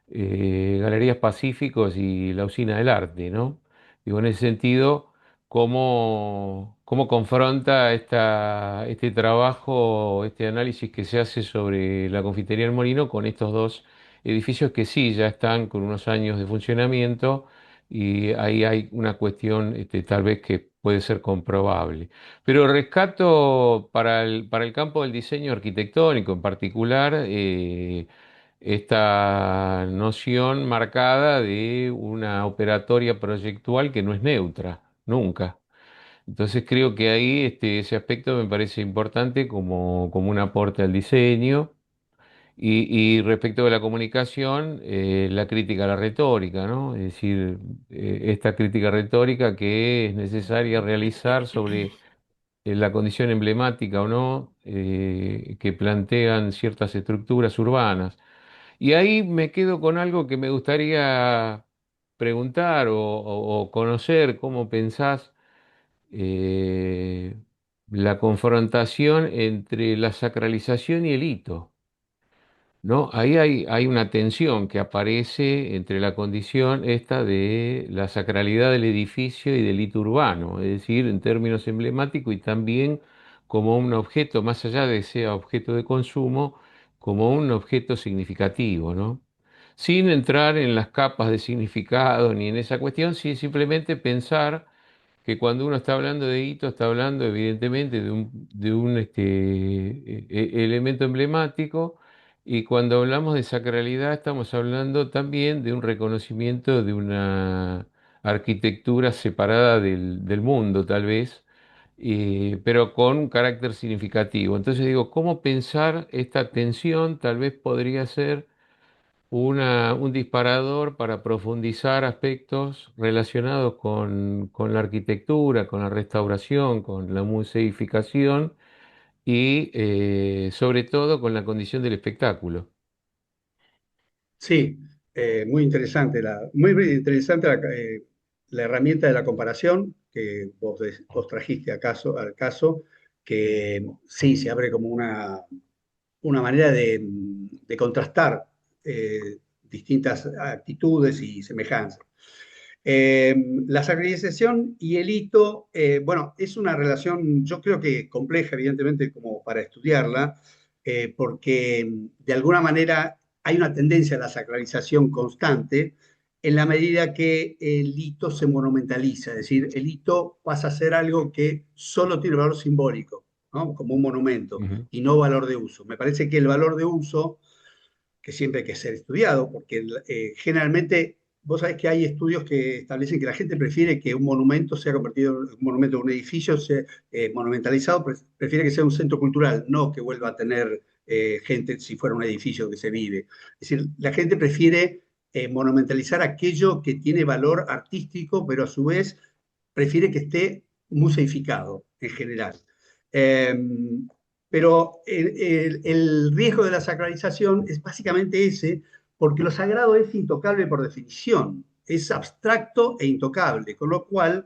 Galerías Pacíficos y la Usina del Arte, ¿no? Digo, en ese sentido, cómo confronta este trabajo, este análisis que se hace sobre la Confitería del Molino con estos dos edificios que sí ya están con unos años de funcionamiento y ahí hay una cuestión tal vez que puede ser comprobable. Pero rescato para el campo del diseño arquitectónico en particular, esta noción marcada de una operatoria proyectual que no es neutra, nunca. Entonces creo que ahí ese aspecto me parece importante como un aporte al diseño. Y respecto de la comunicación, la crítica a la retórica, ¿no? Es decir, esta crítica retórica que es necesaria realizar sobre la condición emblemática o no que plantean ciertas estructuras urbanas. Y ahí me quedo con algo que me gustaría preguntar o conocer cómo pensás eh, la confrontación entre la sacralización y el hito. ¿No? Ahí hay una tensión que aparece entre la condición esta de la sacralidad del edificio y del hito urbano, es decir, en términos emblemáticos y también como un objeto, más allá de que sea objeto de consumo, como un objeto significativo, ¿no? Sin entrar en las capas de significado ni en esa cuestión, sí simplemente pensar que cuando uno está hablando de hito, está hablando evidentemente de un elemento emblemático, y cuando hablamos de sacralidad estamos hablando también de un reconocimiento de una arquitectura separada del mundo, tal vez, pero con un carácter significativo. Entonces digo, ¿cómo pensar esta tensión? Tal vez podría ser un disparador para profundizar aspectos relacionados con la arquitectura, con la restauración, con la museificación y sobre todo con la condición del espectáculo. Sí, muy interesante la herramienta de la comparación que vos trajiste al caso, que sí, se abre como una manera de contrastar distintas actitudes y semejanzas. La sacralización y el hito, bueno, es una relación, yo creo que compleja, evidentemente, como para estudiarla, porque de alguna manera hay una tendencia a la sacralización constante en la medida que el hito se monumentaliza, es decir, el hito pasa a ser algo que solo tiene valor simbólico, ¿no? Como un monumento, Ujú. y no valor de uso. Me parece que el valor de uso que siempre hay que ser estudiado, porque generalmente vos sabés que hay estudios que establecen que la gente prefiere que un monumento sea convertido en un monumento, un edificio sea monumentalizado, prefiere que sea un centro cultural, no que vuelva a tener gente si fuera un edificio que se vive. Es decir, la gente prefiere monumentalizar aquello que tiene valor artístico, pero a su vez prefiere que esté museificado en general. Eh, pero el riesgo de la sacralización es básicamente ese, porque lo sagrado es intocable por definición, es abstracto e intocable, con lo cual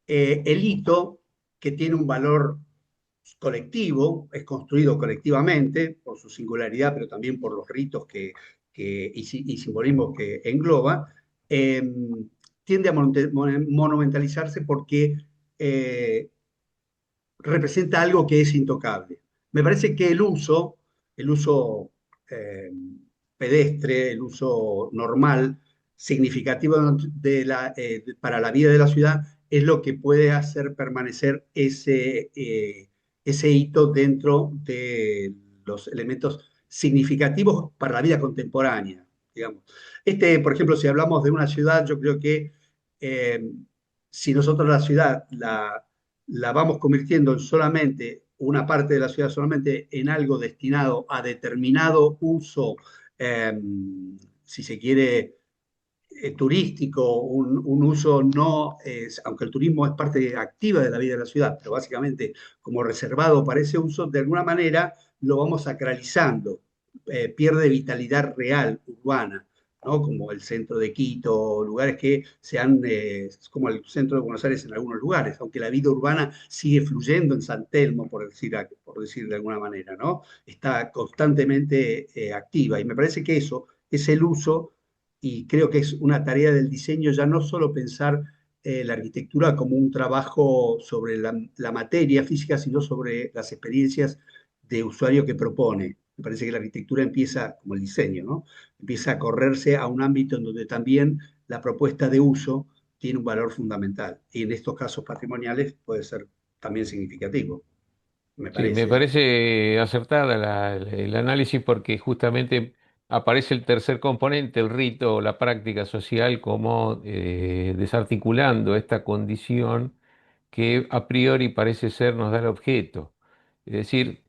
el hito, que tiene un valor colectivo, es construido colectivamente por su singularidad, pero también por los ritos y simbolismos que engloba, eh, tiende a monumentalizarse porque representa algo que es intocable. Me parece que el uso eh, pedestre, el uso normal, significativo para la vida de la ciudad, es lo que puede hacer permanecer ese hito dentro de los elementos significativos para la vida contemporánea, digamos. Por ejemplo, si hablamos de una ciudad, yo creo que eh, si nosotros la ciudad la vamos convirtiendo en solamente una parte de la ciudad, solamente en algo destinado a determinado uso, eh, si se quiere, turístico, un uso no, aunque el turismo es parte activa de la vida de la ciudad, pero básicamente como reservado para ese uso, de alguna manera lo vamos sacralizando. pierde vitalidad real, urbana, ¿no? Como el centro de Quito, lugares que como el centro de Buenos Aires en algunos lugares, aunque la vida urbana sigue fluyendo en San Telmo, por decir de alguna manera, ¿no? Está constantemente activa y me parece que eso es el uso y creo que es una tarea del diseño ya no solo pensar la arquitectura como un trabajo sobre la materia física, sino sobre las experiencias de usuario que propone. Me parece que la arquitectura empieza, como el diseño, ¿no? Empieza a correrse a un ámbito en donde también la propuesta de uso tiene un valor fundamental. Y en estos casos patrimoniales puede ser también significativo, me Sí, me parece. parece acertada el análisis porque justamente aparece el tercer componente, el rito o la práctica social, como desarticulando esta condición que a priori parece ser nos da el objeto. Es decir,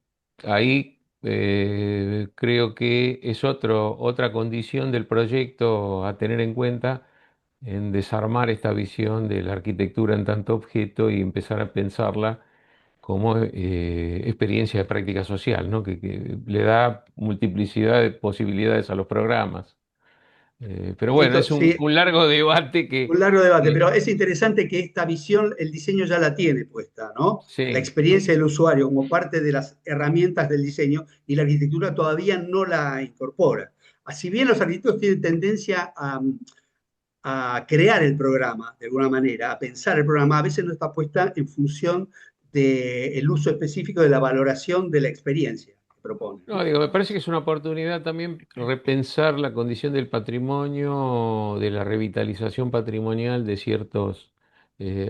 ahí creo que es otra condición del proyecto a tener en cuenta en desarmar esta visión de la arquitectura en tanto objeto y empezar a pensarla como experiencia de práctica social, ¿no? Que le da multiplicidad de posibilidades a los programas. Pero bueno, es Sí, un largo debate un largo debate, que- pero es interesante que esta visión el diseño ya la tiene puesta, ¿no? La sí. experiencia del usuario como parte de las herramientas del diseño y la arquitectura todavía no la incorpora. Si bien los arquitectos tienen tendencia a crear el programa de alguna manera, a pensar el programa, a veces no está puesta en función del uso específico de la valoración de la experiencia que propone, No, ¿no? digo, me parece que es una oportunidad también repensar la condición del patrimonio, de la revitalización patrimonial de ciertos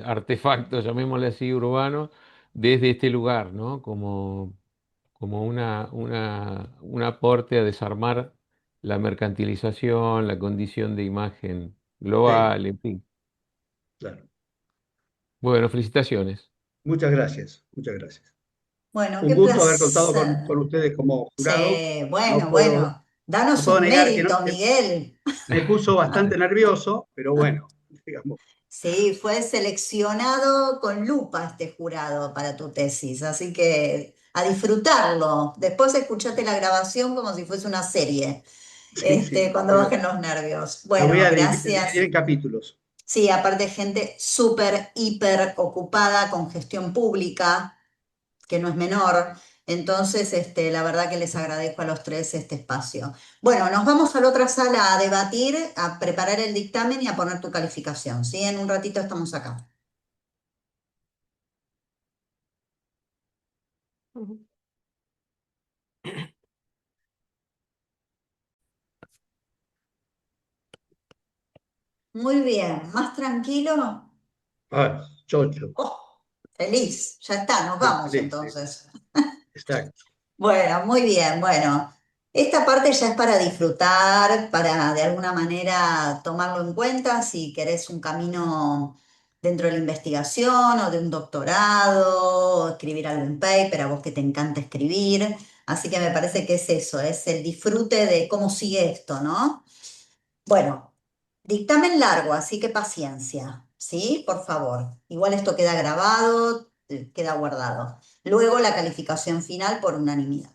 artefactos, llamémosle así, urbanos, desde este lugar, ¿no? Como un aporte a desarmar la mercantilización, la condición de imagen Sí, global, en fin. claro. Bueno, felicitaciones. Muchas gracias, muchas gracias. Bueno, Un qué gusto haber contado placer. con ustedes como jurado. Sí, No bueno, puedo, bueno, no danos puedo un negar mérito, que Miguel. me puso bastante nervioso, pero bueno, digamos, Sí, fue seleccionado con lupa este jurado para tu tesis, así que a disfrutarlo. Después escuchate la grabación como si fuese una serie, sí, sí. cuando bajen los nervios. La voy Bueno, a dividir gracias. en capítulos. Sí, aparte gente súper, hiper ocupada con gestión pública, que no es menor. Entonces, la verdad que les agradezco a los tres este espacio. Bueno, nos vamos a la otra sala a debatir, a preparar el dictamen y a poner tu calificación, ¿sí? En un ratito estamos acá. Muy bien, ¿más tranquilo? Ah, chocho. Oh, feliz, ya está, nos Sí, vamos sí, sí, entonces. exacto. Bueno, muy bien, bueno. Esta parte ya es para disfrutar, para de alguna manera tomarlo en cuenta si querés un camino dentro de la investigación o de un doctorado, o escribir algún paper, a vos que te encanta escribir. Así que me parece que es eso, es el disfrute de cómo sigue esto, ¿no? Bueno, dictamen largo, así que paciencia, ¿sí? Por favor. Igual esto queda grabado, queda guardado. Luego la calificación final por unanimidad.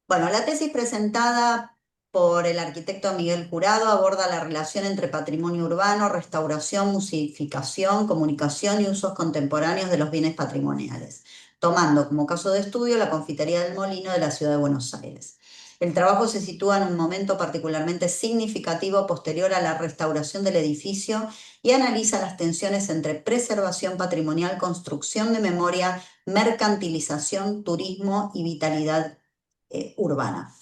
Bueno, la tesis presentada por el arquitecto Miguel Jurado aborda la relación entre patrimonio urbano, restauración, musificación, comunicación y usos contemporáneos de los bienes patrimoniales, tomando como caso de estudio la Confitería del Molino de la ciudad de Buenos Aires. El trabajo se sitúa en un momento particularmente significativo posterior a la restauración del edificio y analiza las tensiones entre preservación patrimonial, construcción de memoria, mercantilización, turismo y vitalidad urbana.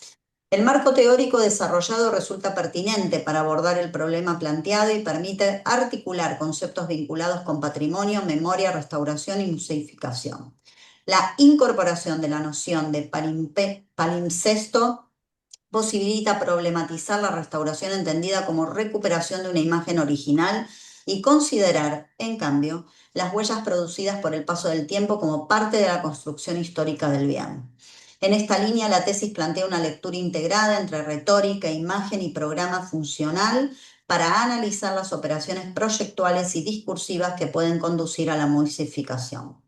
El marco teórico desarrollado resulta pertinente para abordar el problema planteado y permite articular conceptos vinculados con patrimonio, memoria, restauración y museificación. La incorporación de la noción de palimpsesto posibilita problematizar la restauración entendida como recuperación de una imagen original y considerar, en cambio, las huellas producidas por el paso del tiempo como parte de la construcción histórica del bien. En esta línea, la tesis plantea una lectura integrada entre retórica, imagen y programa funcional para analizar las operaciones proyectuales y discursivas que pueden conducir a la musificación.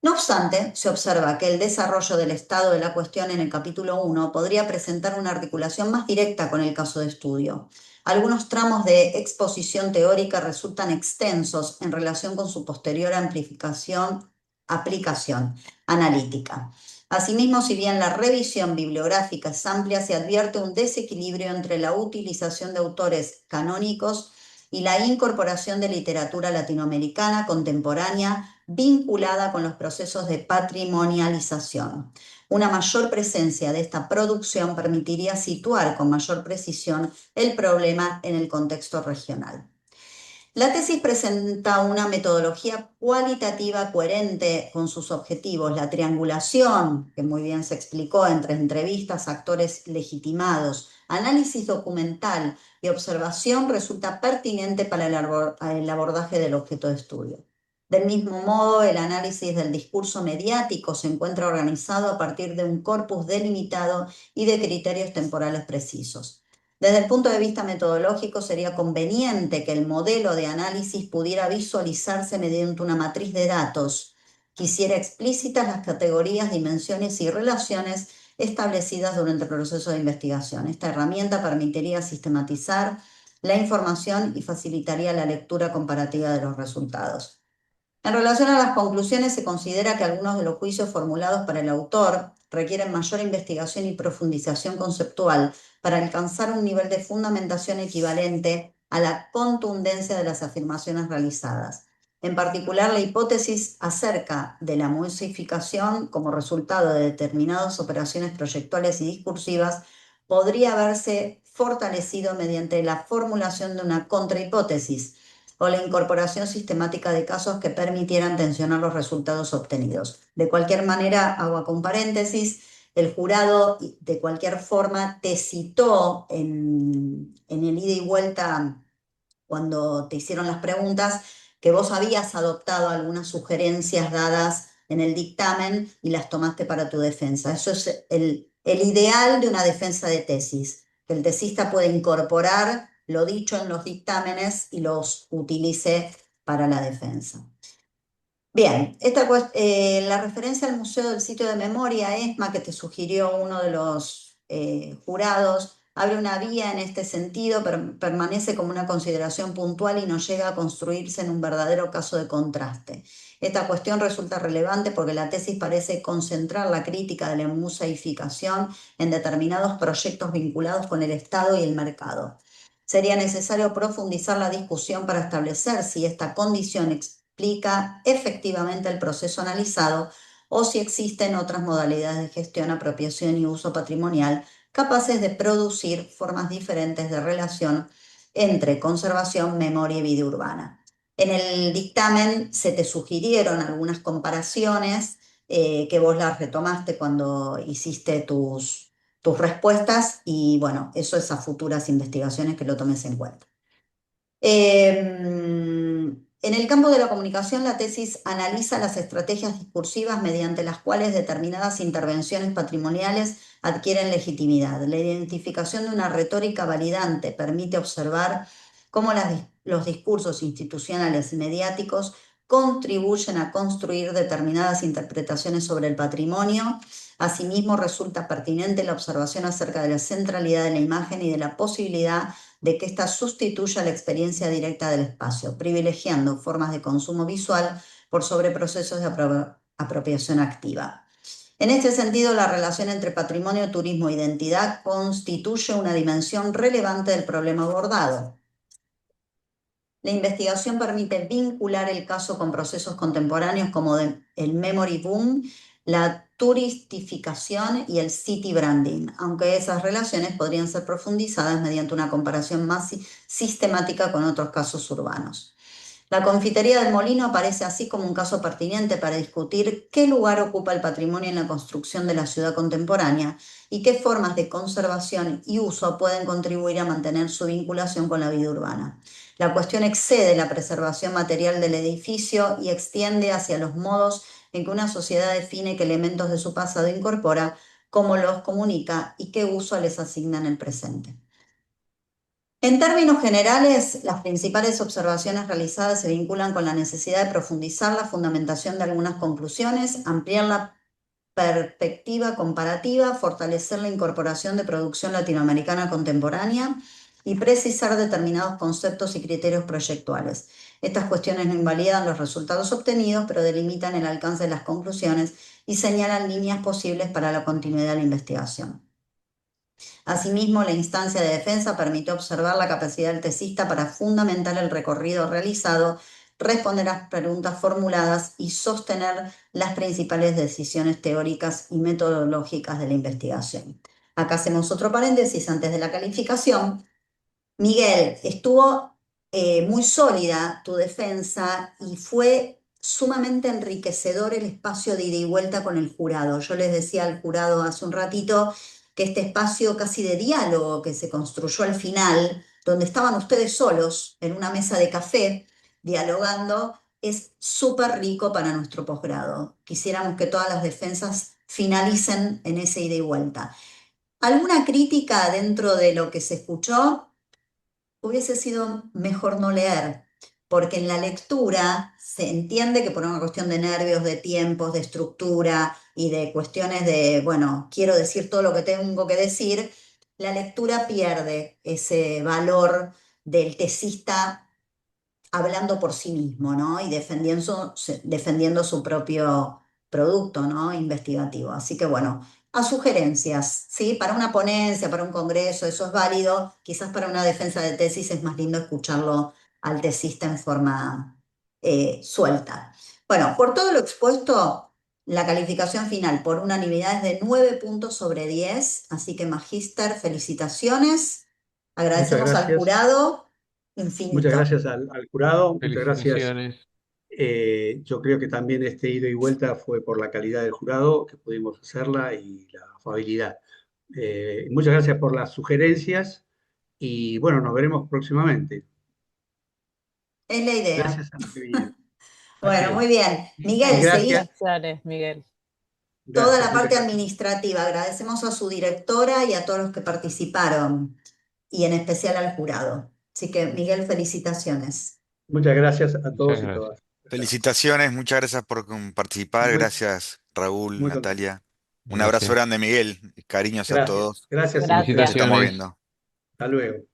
No obstante, se observa que el desarrollo del estado de la cuestión en el capítulo 1 podría presentar una articulación más directa con el caso de estudio. Algunos tramos de exposición teórica resultan extensos en relación con su posterior aplicación analítica. Asimismo, si bien la revisión bibliográfica es amplia, se advierte un desequilibrio entre la utilización de autores canónicos y la incorporación de literatura latinoamericana contemporánea vinculada con los procesos de patrimonialización. Una mayor presencia de esta producción permitiría situar con mayor precisión el problema en el contexto regional. La tesis presenta una metodología cualitativa coherente con sus objetivos. La triangulación, que muy bien se explicó, entre entrevistas, actores legitimados, análisis documental y observación resulta pertinente para el abordaje del objeto de estudio. Del mismo modo, el análisis del discurso mediático se encuentra organizado a partir de un corpus delimitado y de criterios temporales precisos. Desde el punto de vista metodológico, sería conveniente que el modelo de análisis pudiera visualizarse mediante una matriz de datos que hiciera explícitas las categorías, dimensiones y relaciones establecidas durante el proceso de investigación. Esta herramienta permitiría sistematizar la información y facilitaría la lectura comparativa de los resultados. En relación a las conclusiones, se considera que algunos de los juicios formulados para el autor requieren mayor investigación y profundización conceptual para alcanzar un nivel de fundamentación equivalente a la contundencia de las afirmaciones realizadas. En particular, la hipótesis acerca de la musificación como resultado de determinadas operaciones proyectuales y discursivas podría haberse fortalecido mediante la formulación de una contrahipótesis o la incorporación sistemática de casos que permitieran tensionar los resultados obtenidos. De cualquier manera, hago acá un paréntesis, el jurado de cualquier forma te citó en el ida y vuelta cuando te hicieron las preguntas que vos habías adoptado algunas sugerencias dadas en el dictamen y las tomaste para tu defensa. Eso es el ideal de una defensa de tesis, que el tesista puede incorporar lo dicho en los dictámenes y los utilice para la defensa. Bien, la referencia al Museo del Sitio de Memoria, ESMA, que te sugirió uno de los jurados, abre una vía en este sentido, pero permanece como una consideración puntual y no llega a construirse en un verdadero caso de contraste. Esta cuestión resulta relevante porque la tesis parece concentrar la crítica de la museificación en determinados proyectos vinculados con el Estado y el mercado. Sería necesario profundizar la discusión para establecer si esta condición explica efectivamente el proceso analizado o si existen otras modalidades de gestión, apropiación y uso patrimonial capaces de producir formas diferentes de relación entre conservación, memoria y vida urbana. En el dictamen se te sugirieron algunas comparaciones que vos las retomaste cuando hiciste tus respuestas y bueno, eso es a futuras investigaciones que lo tomes en cuenta. En el campo de la comunicación, la tesis analiza las estrategias discursivas mediante las cuales determinadas intervenciones patrimoniales adquieren legitimidad. La identificación de una retórica validante permite observar cómo los discursos institucionales y mediáticos contribuyen a construir determinadas interpretaciones sobre el patrimonio. Asimismo, resulta pertinente la observación acerca de la centralidad de la imagen y de la posibilidad de que ésta sustituya la experiencia directa del espacio, privilegiando formas de consumo visual por sobre procesos de apropiación activa. En este sentido, la relación entre patrimonio, turismo e identidad constituye una dimensión relevante del problema abordado. La investigación permite vincular el caso con procesos contemporáneos como el memory boom, la turistificación y el city branding, aunque esas relaciones podrían ser profundizadas mediante una comparación más sistemática con otros casos urbanos. La confitería del Molino aparece así como un caso pertinente para discutir qué lugar ocupa el patrimonio en la construcción de la ciudad contemporánea y qué formas de conservación y uso pueden contribuir a mantener su vinculación con la vida urbana. La cuestión excede la preservación material del edificio y extiende hacia los modos en que una sociedad define qué elementos de su pasado incorpora, cómo los comunica y qué uso les asigna en el presente. En términos generales, las principales observaciones realizadas se vinculan con la necesidad de profundizar la fundamentación de algunas conclusiones, ampliar la perspectiva comparativa, fortalecer la incorporación de producción latinoamericana contemporánea y precisar determinados conceptos y criterios proyectuales. Estas cuestiones no invalidan los resultados obtenidos, pero delimitan el alcance de las conclusiones y señalan líneas posibles para la continuidad de la investigación. Asimismo, la instancia de defensa permitió observar la capacidad del tesista para fundamentar el recorrido realizado, responder a las preguntas formuladas y sostener las principales decisiones teóricas y metodológicas de la investigación. Acá hacemos otro paréntesis antes de la calificación. Miguel, estuvo muy sólida tu defensa y fue sumamente enriquecedor el espacio de ida y vuelta con el jurado. Yo les decía al jurado hace un ratito que este espacio casi de diálogo que se construyó al final, donde estaban ustedes solos en una mesa de café dialogando, es súper rico para nuestro posgrado. Quisiéramos que todas las defensas finalicen en ese ida y vuelta. ¿Alguna crítica dentro de lo que se escuchó? Hubiese sido mejor no leer, porque en la lectura se entiende que por una cuestión de nervios, de tiempos, de estructura y de cuestiones de, bueno, quiero decir todo lo que tengo que decir, la lectura pierde ese valor del tesista hablando por sí mismo, ¿no? Y defendiendo su propio producto, ¿no? Investigativo. Así que bueno, a sugerencias, ¿sí? Para una ponencia, para un congreso, eso es válido. Quizás para una defensa de tesis es más lindo escucharlo al tesista en forma suelta. Bueno, por todo lo expuesto, la calificación final por unanimidad es de 9 puntos sobre 10, así que Magíster, felicitaciones. Muchas Agradecemos al gracias. jurado Muchas infinito. gracias al jurado, muchas gracias. Felicitaciones. Yo creo que también este ida y vuelta fue por la calidad del jurado, que pudimos hacerla, y la afabilidad. Muchas gracias por las sugerencias y bueno, nos veremos próximamente. Es la idea. Gracias a los que vinieron. Así Bueno, muy es. bien. Y Miguel, seguí gracias, Felicitaciones, Miguel. toda la muchas parte gracias. administrativa. Agradecemos a su directora y a todos los que participaron, y en especial al jurado. Así que, Miguel, felicitaciones. Muchas gracias a Muchas todos y gracias. todas. Chao. Felicitaciones, muchas gracias por participar, Muy, gracias Raúl, muy contento. Natalia. Un abrazo Gracias. grande, Miguel. Cariños a Gracias. todos. Gracias y Nos gracias. Gracias. estamos Felicitaciones. viendo. Hasta luego.